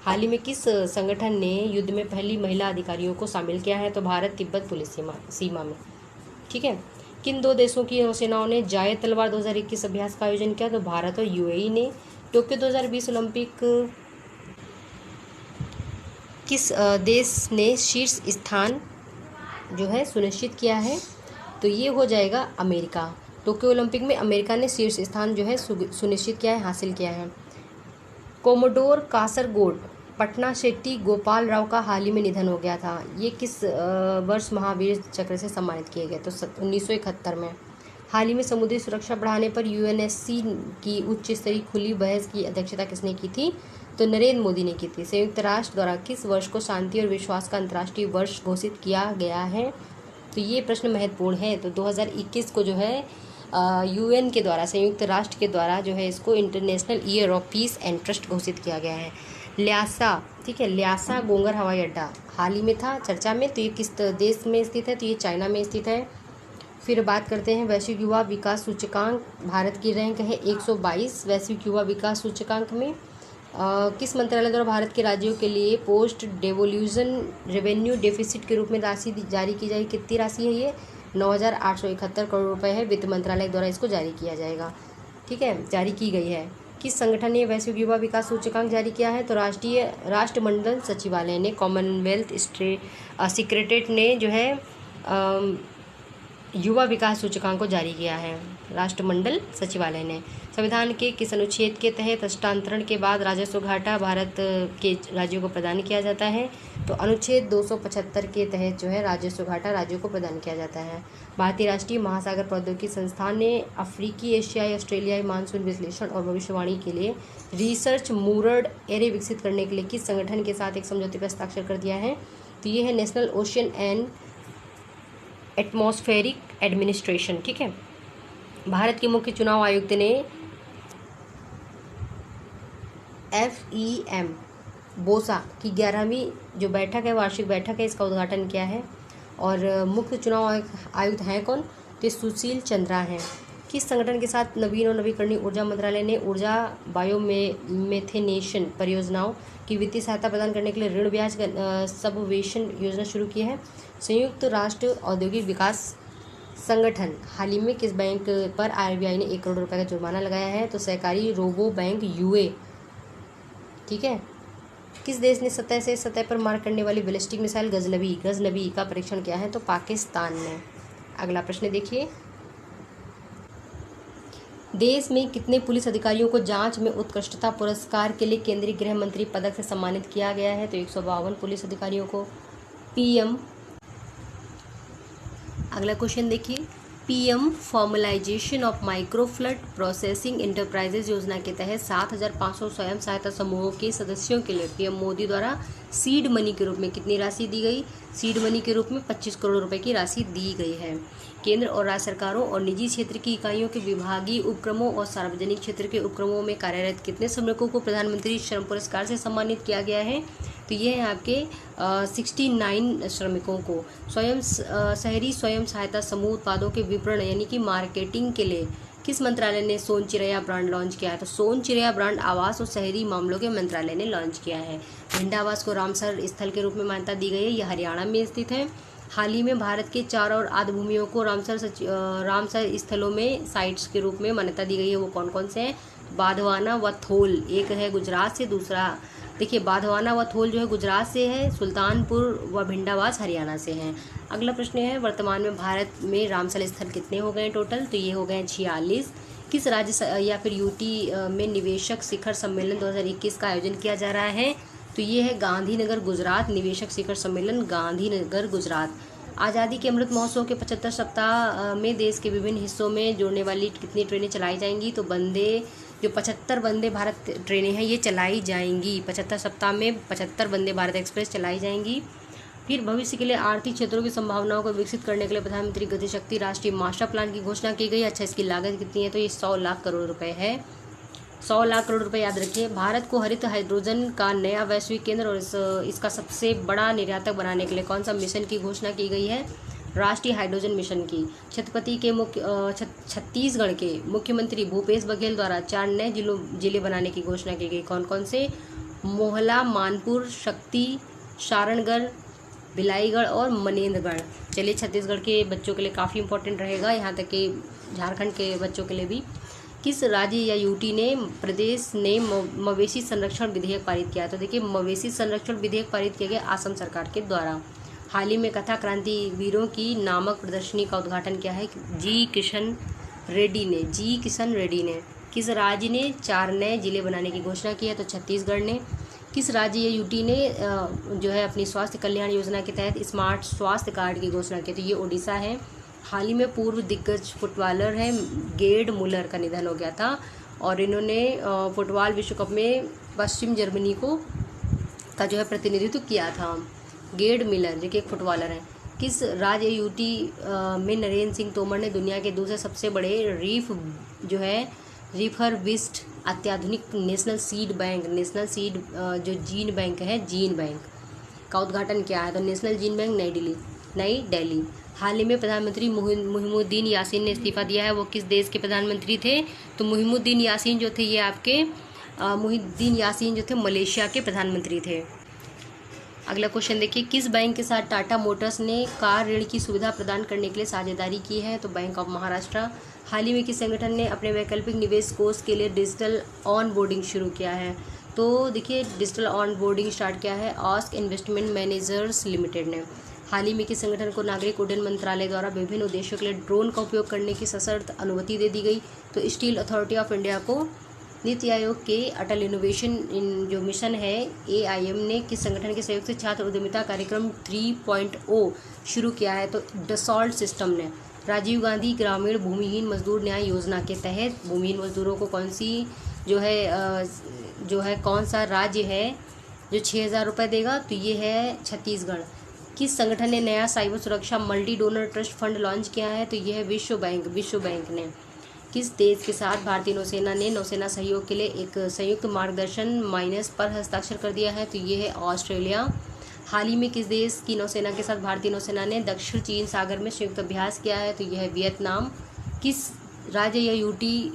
हाल ही में किस संगठन ने युद्ध में पहली महिला अधिकारियों को शामिल किया है? तो भारत तिब्बत पुलिस सीमा में, ठीक है। किन 2 देशों की नौसेनाओं ने जायद तलवार 2021 अभ्यास का आयोजन किया? तो भारत और यूएई ने। टोक्यो 2020 ओलंपिक किस देश ने शीर्ष स्थान जो है सुनिश्चित किया है? तो ये हो जाएगा अमेरिका। टोक्यो ओलंपिक में अमेरिका ने शीर्ष स्थान जो है सुनिश्चित किया है, हासिल किया है। कोमोडोर कासरगोड पटना शेट्टी गोपाल राव का हाल ही में निधन हो गया था। ये किस वर्ष महावीर चक्र से सम्मानित किए गए? तो 1971 में। हाल ही में समुद्री सुरक्षा बढ़ाने पर यूएनएससी की उच्च स्तरीय खुली बहस की अध्यक्षता किसने की थी? तो नरेंद्र मोदी ने की थी। संयुक्त राष्ट्र द्वारा किस वर्ष को शांति और विश्वास का अंतर्राष्ट्रीय वर्ष घोषित किया गया है? तो ये प्रश्न महत्वपूर्ण है। तो 2021 को जो है यूएन के द्वारा, संयुक्त राष्ट्र के द्वारा जो है इसको international year of peace and trust घोषित किया गया है। ल्यासा, ठीक है, ल्यासा गोंगर हवाई अड्डा हाल ही में था चर्चा में। तो ये किस देश में स्थित है? तो ये चाइना में स्थित है। फिर बात करते हैं वैश्विक युवा विकास सूचकांक। भारत की रैंक है 122 वैश्विक युवा विकास सूचकांक में। किस मंत्रालय द्वारा भारत के राज्यों के लिए पोस्ट डेवोल्यूशन रेवेन्यू डेफिसिट के रूप में राशि जारी की जाएगी? कितनी राशि है ये? 9,871 करोड़ रुपए है। वित्त मंत्रालय द्वारा इसको जारी किया जाएगा, ठीक है, जारी की गई है। किस संगठन ने वैश्विक युवा विकास सूचकांक जारी किया है? तो राष्ट्रमंडल सचिवालय ने। कॉमनवेल्थ सेक्रेटरीट ने जो है युवा विकास सूचकांक को जारी किया है, राष्ट्रमंडल सचिवालय ने। संविधान के किस अनुच्छेद के तहत हस्तांतरण के बाद राजस्व घाटा भारत के राज्यों को प्रदान किया जाता है? तो अनुच्छेद 275 के तहत जो है राजस्व घाटा राज्यों को प्रदान किया जाता है। भारतीय राष्ट्रीय महासागर प्रौद्योगिकी संस्थान ने अफ्रीकी, एशियाई, ऑस्ट्रेलियाई मानसून विश्लेषण और भविष्यवाणी के लिए रिसर्च मूरड एरे विकसित करने के लिए किस संगठन के साथ एक समझौते पर हस्ताक्षर कर दिया है? तो ये है national ocean and atmospheric administration, ठीक है। भारत के मुख्य चुनाव आयुक्त ने FEM बोसा की 11वीं जो बैठक है, वार्षिक बैठक है, इसका उद्घाटन किया है। और मुख्य चुनाव आयुक्त हैं कौन? तो सुशील चंद्रा हैं। किस संगठन के साथ नवीन और नवीकरणीय ऊर्जा मंत्रालय ने ऊर्जा बायोमेथेनेशन परियोजनाओं की वित्तीय सहायता प्रदान करने के लिए ऋण ब्याज सबवेशन योजना शुरू की है? संयुक्त राष्ट्र औद्योगिक विकास संगठन। हाल ही में किस बैंक पर RBI ने 1 करोड़ रुपए का जुर्माना लगाया है? तो सहकारी रोबो बैंक UA, ठीक है। किस देश ने सतह से सतह पर मार करने वाली बैलिस्टिक मिसाइल गजनबी का परीक्षण किया है? तो पाकिस्तान ने। अगला प्रश्न देखिए, देश में कितने पुलिस अधिकारियों को जांच में उत्कृष्टता पुरस्कार के लिए केंद्रीय गृह मंत्री पदक से सम्मानित किया गया है? तो 152 पुलिस अधिकारियों को। PM, अगला क्वेश्चन देखिए, PM formalisation of micro flood processing enterprises योजना के तहत 7,500 स्वयं सहायता समूहों के सदस्यों के लिए PM मोदी द्वारा सीड मनी के रूप में कितनी राशि दी गई? सीड मनी के रूप में 25 करोड़ रुपए की राशि दी गई है। केंद्र और राज्य सरकारों और निजी क्षेत्र की इकाइयों के विभागीय उपक्रमों और सार्वजनिक क्षेत्र के उपक्रमों में कार्यरत कितने श्रमिकों को प्रधानमंत्री श्रम पुरस्कार से सम्मानित किया गया है? तो ये है आपके 69 श्रमिकों को। शहरी स्वयं सहायता समूह उत्पादों के विपणन यानी कि मार्केटिंग के लिए किस मंत्रालय ने सोन चिरैया ब्रांड लॉन्च किया है? तो सोन चिरैया ब्रांड आवास और शहरी मामलों के मंत्रालय ने लॉन्च किया है। भिंड आवास को रामसर स्थल के रूप में मान्यता दी गई है। यह हरियाणा में स्थित है। हाल ही में भारत के 4 और आद्य भूमियों को रामसर स्थलों में साइट्स के रूप में मान्यता दी गई है। वो कौन कौन से हैं? बाधवाना व थोल, एक है गुजरात से, दूसरा देखिए बाधवाना व थोल जो है गुजरात से है, सुल्तानपुर व भिंडावास हरियाणा से हैं। अगला प्रश्न है, वर्तमान में भारत में रामसर स्थल कितने हो गए टोटल? तो ये हो गए 46। किस राज्य या फिर यूटी में निवेशक शिखर सम्मेलन 2021 का आयोजन किया जा रहा है? तो ये है गांधीनगर गुजरात, निवेशक शिखर सम्मेलन गांधीनगर गुजरात। आज़ादी के अमृत महोत्सव के 75 सप्ताह में देश के विभिन्न हिस्सों में जोड़ने वाली कितनी ट्रेनें चलाई जाएंगी? तो 75 वंदे भारत ट्रेनें हैं ये चलाई जाएंगी। 75 सप्ताह में 75 वंदे भारत एक्सप्रेस चलाई जाएंगी। फिर भविष्य के लिए आर्थिक क्षेत्रों की संभावनाओं को विकसित करने के लिए प्रधानमंत्री गति शक्ति राष्ट्रीय मास्टर प्लान की घोषणा की गई। अच्छा, इसकी लागत कितनी है? तो ये 100 लाख करोड़ रुपए है। 100 लाख करोड़ रुपए याद रखिए। भारत को हरित हाइड्रोजन का नया वैश्विक केंद्र और इसका सबसे बड़ा निर्यातक बनाने के लिए कौन सा मिशन की घोषणा की गई है? राष्ट्रीय हाइड्रोजन मिशन की। छत्तीसगढ़ के मुख्यमंत्री भूपेश बघेल द्वारा 4 नए जिले बनाने की घोषणा की गई। कौन कौन से? मोहला, मानपुर, शक्ति, सारणगढ़, भिलाईगढ़ और मनेन्द्रगढ़। चलिए, छत्तीसगढ़ के बच्चों के लिए काफ़ी इंपॉर्टेंट रहेगा, यहाँ तक कि झारखंड के बच्चों के लिए भी। किस राज्य या यूटी ने प्रदेश ने मवेशी संरक्षण विधेयक पारित किया? तो देखिए, मवेशी संरक्षण विधेयक पारित किया गया असम सरकार के द्वारा। हाल ही में कथा क्रांति वीरों की नामक प्रदर्शनी का उद्घाटन किया है जी किशन रेड्डी ने। किस राज्य ने 4 नए जिले बनाने की घोषणा की है? तो छत्तीसगढ़ ने। किस राज्य या यूटी ने जो है अपनी स्वास्थ्य कल्याण योजना के तहत स्मार्ट स्वास्थ्य कार्ड की घोषणा की? तो ये ओडिशा है। हाल ही में पूर्व दिग्गज फुटबॉलर हैं गेर्ड मुलर का निधन हो गया था और इन्होंने फुटबॉल विश्व कप में पश्चिम जर्मनी का जो है प्रतिनिधित्व किया था। गेर्ड मुलर जो कि एक फुटबॉलर हैं। किस राज्य यूटी में नरेंद्र सिंह तोमर ने दुनिया के दूसरे सबसे बड़े रिफर्बिश्ड अत्याधुनिक नेशनल सीड जो जीन बैंक है, जीन बैंक का उद्घाटन किया है? तो नेशनल जीन बैंक नई दिल्ली। हाल ही में प्रधानमंत्री मुहिमुद्दीन यासीन ने इस्तीफा दिया है। वो किस देश के प्रधानमंत्री थे? तो मुहिमुद्दीन यासीन जो थे ये आपके मलेशिया के प्रधानमंत्री थे। अगला क्वेश्चन देखिए, किस बैंक के साथ टाटा मोटर्स ने कार ऋण की सुविधा प्रदान करने के लिए साझेदारी की है? तो बैंक ऑफ महाराष्ट्र। हाल ही में किस संगठन ने अपने वैकल्पिक निवेश कोष के लिए डिजिटल ऑन बोर्डिंग शुरू किया है? तो देखिए, डिजिटल ऑन बोर्डिंग स्टार्ट किया है आस्क इन्वेस्टमेंट मैनेजर्स लिमिटेड ने। हाल ही में किस संगठन को नागरिक उड्डयन मंत्रालय द्वारा विभिन्न उद्देश्यों के लिए ड्रोन का उपयोग करने की सशर्त अनुमति दे दी गई? तो स्टील अथॉरिटी ऑफ इंडिया को। नीति आयोग के अटल इनोवेशन जो मिशन है AIM ने किस संगठन के सहयोग से छात्र उद्यमिता कार्यक्रम 3.0 शुरू किया है? तो डसॉल्ट सिस्टम ने। राजीव गांधी ग्रामीण भूमिहीन मजदूर न्याय योजना के तहत भूमिहीन मजदूरों को कौन सा राज्य है जो 6,000 रुपये देगा? तो ये है छत्तीसगढ़। किस संगठन ने नया साइबर सुरक्षा multi donor trust fund launch किया है? तो यह है विश्व बैंक ने। किस देश के साथ भारतीय नौसेना ने नौसेना सहयोग के लिए एक संयुक्त मार्गदर्शन माइनस पर हस्ताक्षर कर दिया है? तो ये है ऑस्ट्रेलिया। हाल ही में किस देश की नौसेना के साथ भारतीय नौसेना ने दक्षिण चीन सागर में संयुक्त अभ्यास किया है? तो यह है वियतनाम। किस राज्य या यूटी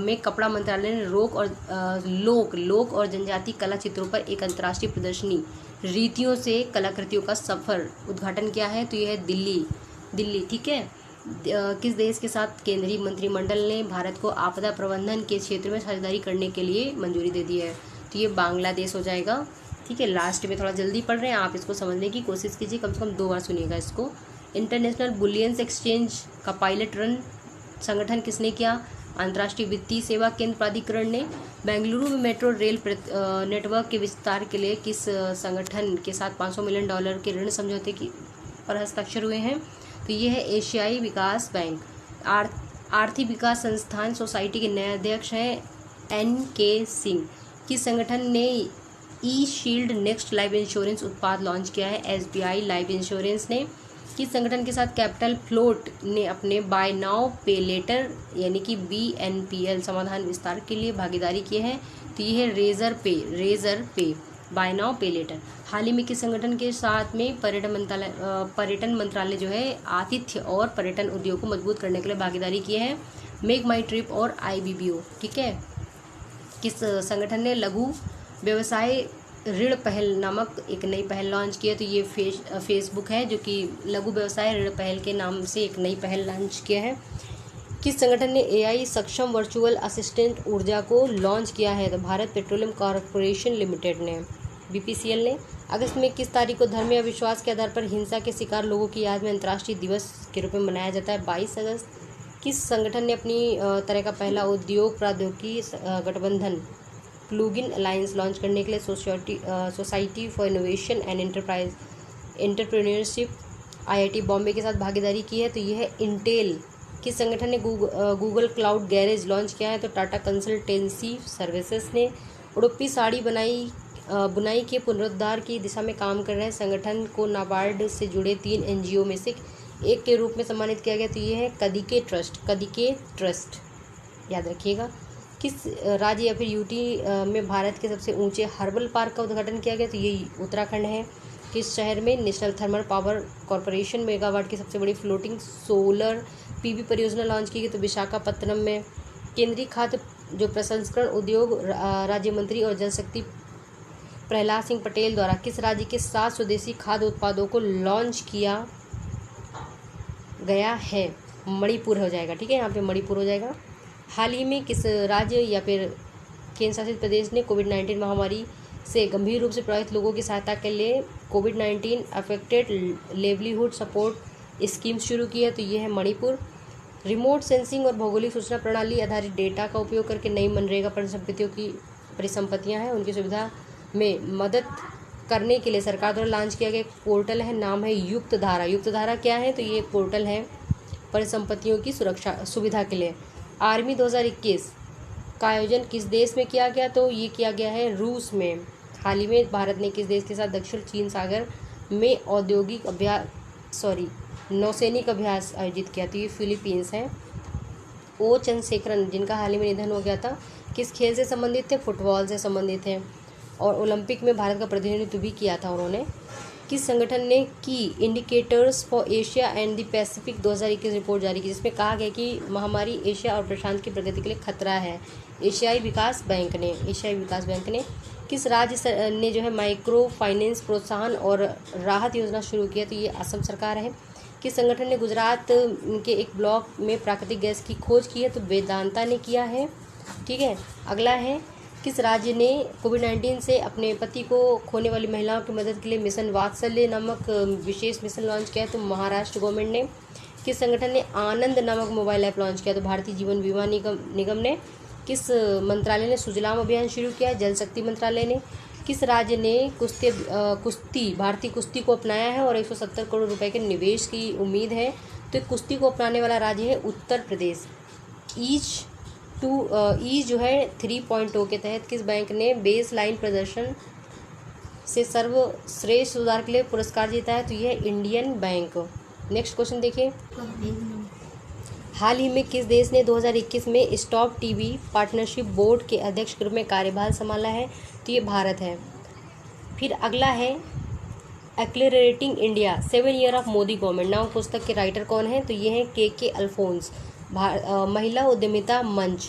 में कपड़ा मंत्रालय ने लोक और जनजाति कला चित्रों पर एक अंतर्राष्ट्रीय प्रदर्शनी रीतियों से कलाकृतियों का सफर उद्घाटन किया है? तो यह है दिल्ली। ठीक है। किस देश के साथ केंद्रीय मंत्रिमंडल ने भारत को आपदा प्रबंधन के क्षेत्र में साझेदारी करने के लिए मंजूरी दे दी है? तो ये बांग्लादेश हो जाएगा। ठीक है, लास्ट में थोड़ा जल्दी पढ़ रहे हैं, आप इसको समझने की कोशिश कीजिए, कम से कम 2 बार सुनिएगा इसको। इंटरनेशनल बुलियन एक्सचेंज का पायलट रन संगठन किसने किया? अंतर्राष्ट्रीय वित्तीय सेवा केंद्र प्राधिकरण ने। बेंगलुरु में मेट्रो रेल नेटवर्क के विस्तार के लिए किस संगठन के साथ $500 मिलियन के ऋण समझौते पर हस्ताक्षर हुए हैं? तो ये है एशियाई विकास बैंक। आर्थिक विकास संस्थान सोसाइटी के नए अध्यक्ष हैं NK सिंह। किस संगठन ने ई-शील्ड नेक्स्ट लाइफ इंश्योरेंस उत्पाद लॉन्च किया है? SBI लाइफ इंश्योरेंस ने। किस संगठन के साथ कैपिटल फ्लोट ने अपने बाय नाउ पे लेटर यानी कि BNPL समाधान विस्तार के लिए भागीदारी की है? तो ये है रेजर पे बाय नाउ पे लेटर। हाल ही में किस संगठन के साथ में पर्यटन मंत्रालय जो है आतिथ्य और पर्यटन उद्योग को मजबूत करने के लिए भागीदारी की है? मेक माई ट्रिप और IBBO। ठीक है, किस संगठन ने लघु व्यवसाय ऋण पहल नामक एक नई पहल लॉन्च की है? तो ये फेसबुक है, जो कि लघु व्यवसाय ऋण पहल के नाम से एक नई पहल लॉन्च किया है। किस संगठन ने AI सक्षम वर्चुअल असिस्टेंट ऊर्जा को लॉन्च किया है? तो भारत पेट्रोलियम कॉरपोरेशन लिमिटेड ने, BPCL ने। अगस्त में किस तारीख को धर्म या विश्वास के आधार पर हिंसा के शिकार लोगों की याद में अंतर्राष्ट्रीय दिवस के रूप में मनाया जाता है? 22 अगस्त। किस संगठन ने अपनी तरह का पहला उद्योग प्रौद्योगिकी गठबंधन प्लूगिन अलायंस लॉन्च करने के लिए society for innovation and entrepreneurship IIT Bombay के साथ भागीदारी की है? तो यह है इंटेल। किस संगठन ने गूगल क्लाउड गैरेज लॉन्च किया है? तो टाटा कंसल्टेंसी सर्विसेज ने। उडुपी साड़ी बुनाई के पुनरुद्धार की दिशा में काम कर रहे संगठन को नाबार्ड से जुड़े 3 NGO में से एक के रूप में सम्मानित किया गया। तो ये है कदिके ट्रस्ट, याद रखिएगा। किस राज्य या फिर UT में भारत के सबसे ऊंचे हर्बल पार्क का उद्घाटन किया गया? तो ये उत्तराखंड है। किस शहर में national thermal power corporation megawatt की सबसे बड़ी फ्लोटिंग सोलर PV परियोजना लॉन्च की गई? तो विशाखापत्तनम में। केंद्रीय खाद्य जो प्रसंस्करण उद्योग राज्य मंत्री और जल शक्ति प्रहलाद सिंह पटेल द्वारा किस राज्य के 7 स्वदेशी खाद्य उत्पादों को लॉन्च किया गया है? मणिपुर हो जाएगा। ठीक है, यहाँ पे मणिपुर हो जाएगा। हाल ही में किस राज्य या फिर केंद्र शासित प्रदेश ने कोविड-19 महामारी से गंभीर रूप से प्रभावित लोगों की सहायता के लिए कोविड-19 अफेक्टेड लेवलीहुड सपोर्ट स्कीम शुरू की है? तो ये है मणिपुर। रिमोट सेंसिंग और भौगोलिक सूचना प्रणाली आधारित डेटा का उपयोग करके नई मनरेगा परिसंपत्तियां हैं उनकी सुविधा में मदद करने के लिए सरकार द्वारा लॉन्च किया गया एक पोर्टल है, नाम है युक्त धारा। युक्त धारा क्या है? तो ये एक पोर्टल है परिसंपत्तियों की सुरक्षा सुविधा के लिए। आर्मी 2021 का आयोजन किस देश में किया गया? तो ये किया गया है रूस में। हाल ही में भारत ने किस देश के साथ दक्षिण चीन सागर में नौसैनिक अभ्यास आयोजित किया? तो ये फिलीपींस है। O चंद्रशेखरन, जिनका हाल ही में निधन हो गया था, किस खेल से संबंधित थे? फुटबॉल से संबंधित थे और ओलंपिक में भारत का प्रतिनिधित्व भी किया था उन्होंने। किस संगठन ने की indicators for Asia and the Pacific 2021 report जारी की, जिसमें कहा गया कि महामारी एशिया और प्रशांत की प्रगति के लिए खतरा है? एशियाई विकास बैंक ने। किस राज्य ने जो है माइक्रो फाइनेंस प्रोत्साहन और राहत योजना शुरू किया? तो ये असम सरकार है। किस संगठन ने गुजरात के एक ब्लॉक में प्राकृतिक गैस की खोज की है? तो वेदांता ने किया है। ठीक है, अगला है किस राज्य ने कोविड-19 से अपने पति को खोने वाली महिलाओं की मदद के लिए मिशन वात्सल्य नामक विशेष मिशन लॉन्च किया? तो महाराष्ट्र गवर्नमेंट ने। किस संगठन ने आनंद नामक मोबाइल ऐप लॉन्च किया? तो भारतीय जीवन बीमा निगम ने। किस मंत्रालय ने सुजलाम अभियान शुरू किया? जल शक्ति मंत्रालय ने। किस राज्य ने भारतीय कुश्ती को अपनाया है और 170 करोड़ रुपए के निवेश की उम्मीद है? तो कुश्ती को अपनाने वाला राज्य है उत्तर प्रदेश। ईज जो है 3.0 के तहत किस बैंक ने बेस लाइन प्रदर्शन से सर्वश्रेष्ठ सुधार के लिए पुरस्कार जीता है? तो यह है इंडियन बैंक। नेक्स्ट क्वेश्चन देखिए। हाल ही में किस देश ने 2021 में स्टॉप टीबी पार्टनरशिप बोर्ड के अध्यक्ष के रूप में कार्यभार संभाला है? तो ये भारत है। फिर अगला है accelerating India 7 year of Modi government नामक पुस्तक के राइटर कौन है? तो ये हैं के अल्फोंस। महिला उद्यमिता मंच।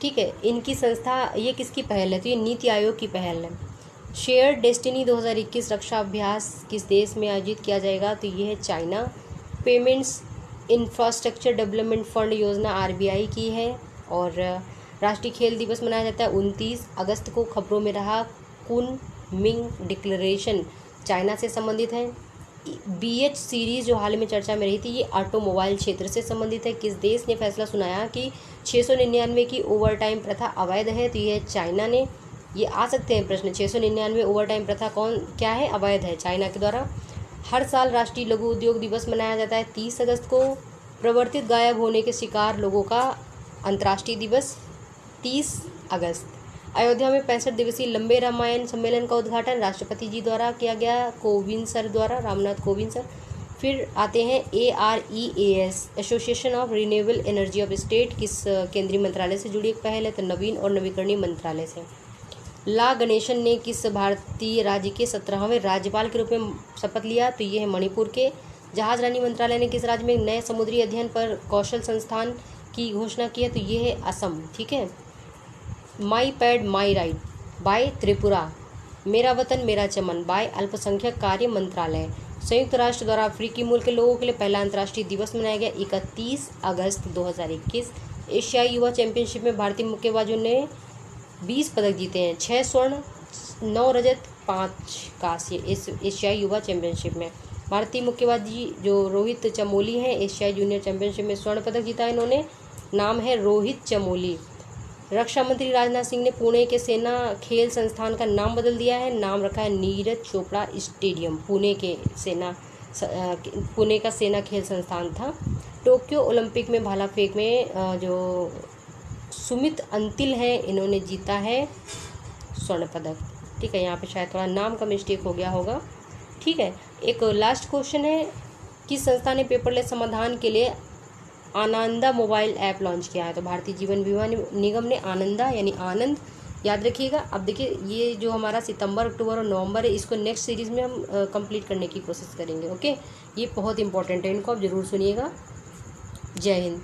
ठीक है, इनकी संस्था ये किसकी पहल है? तो ये नीति आयोग की पहल है। शेयर डेस्टिनी 2021 रक्षा अभ्यास किस देश में आयोजित किया जाएगा? तो ये है China. Payments infrastructure development fund योजना RBI की है। और राष्ट्रीय खेल दिवस मनाया जाता है 29 अगस्त को। खबरों में रहा कुनमिंग डिक्लेरेशन चाइना से संबंधित है। BH सीरीज जो हाल में चर्चा में रही थी, ये ऑटोमोबाइल क्षेत्र से संबंधित है। किस देश ने फैसला सुनाया कि 699 की ओवरटाइम प्रथा अवैध है? तो ये चाइना ने। ये आ सकते हैं प्रश्न, 699 ओवरटाइम प्रथा क्या है? अवैध है, चाइना के द्वारा। हर साल राष्ट्रीय लघु उद्योग दिवस मनाया जाता है 30 अगस्त को। प्रवर्तित गायब होने के शिकार लोगों का अंतर्राष्ट्रीय दिवस 30 अगस्त। अयोध्या में 65 दिवसीय लंबे रामायण सम्मेलन का उद्घाटन राष्ट्रपति जी द्वारा किया गया, कोविंद सर द्वारा, रामनाथ कोविंद सर। फिर आते हैं AREAS association of renewable energy of state, किस केंद्रीय मंत्रालय से जुड़ी एक पहल है? तो नवीन और नवीकरणीय मंत्रालय से। ला गणेशन ने किस भारतीय राज्य के 17वें राज्यपाल के रूप में शपथ लिया? तो ये है मणिपुर के। जहाज रानी मंत्रालय ने किस राज्य में नए समुद्री अध्ययन पर कौशल संस्थान की घोषणा की है? तो ये है असम। ठीक है। My pad my right by Tripura. मेरा वतन मेरा चमन बाय अल्पसंख्यक कार्य मंत्रालय। संयुक्त राष्ट्र द्वारा अफ्रीकी मूल के लोगों के लिए पहला अंतर्राष्ट्रीय दिवस मनाया गया 31 अगस्त 2021। एशियाई युवा चैंपियनशिप में भारतीय मुक्केबाजों ने 20 पदक जीते हैं, 6 स्वर्ण 9 रजत 5 कांस्य इस एशियाई युवा चैंपियनशिप में। भारतीय मुक्केबाजी जो रोहित चमोली हैं, एशियाई जूनियर चैंपियनशिप में स्वर्ण पदक जीता है इन्होंने, नाम है रोहित चमोली। रक्षा मंत्री राजनाथ सिंह ने पुणे के सेना खेल संस्थान का नाम बदल दिया है, नाम रखा है नीरज चोपड़ा स्टेडियम। पुणे का सेना खेल संस्थान था। टोक्यो ओलंपिक में भाला फेंक में जो सुमित अंतिल हैं इन्होंने जीता है स्वर्ण पदक। ठीक है, यहाँ पे शायद थोड़ा नाम का मिस्टेक हो गया होगा। ठीक है, एक लास्ट क्वेश्चन है, किस संस्था ने पेपरलेस समाधान के लिए आनंदा मोबाइल ऐप लॉन्च किया है? तो भारतीय जीवन बीमा निगम ने आनंदा यानी आनंद, याद रखिएगा। अब देखिए ये जो हमारा सितंबर, अक्टूबर और नवंबर है, इसको नेक्स्ट सीरीज़ में हम कंप्लीट करने की कोशिश करेंगे। ओके, ये बहुत इंपॉर्टेंट है, इनको आप ज़रूर सुनिएगा। जय हिंद।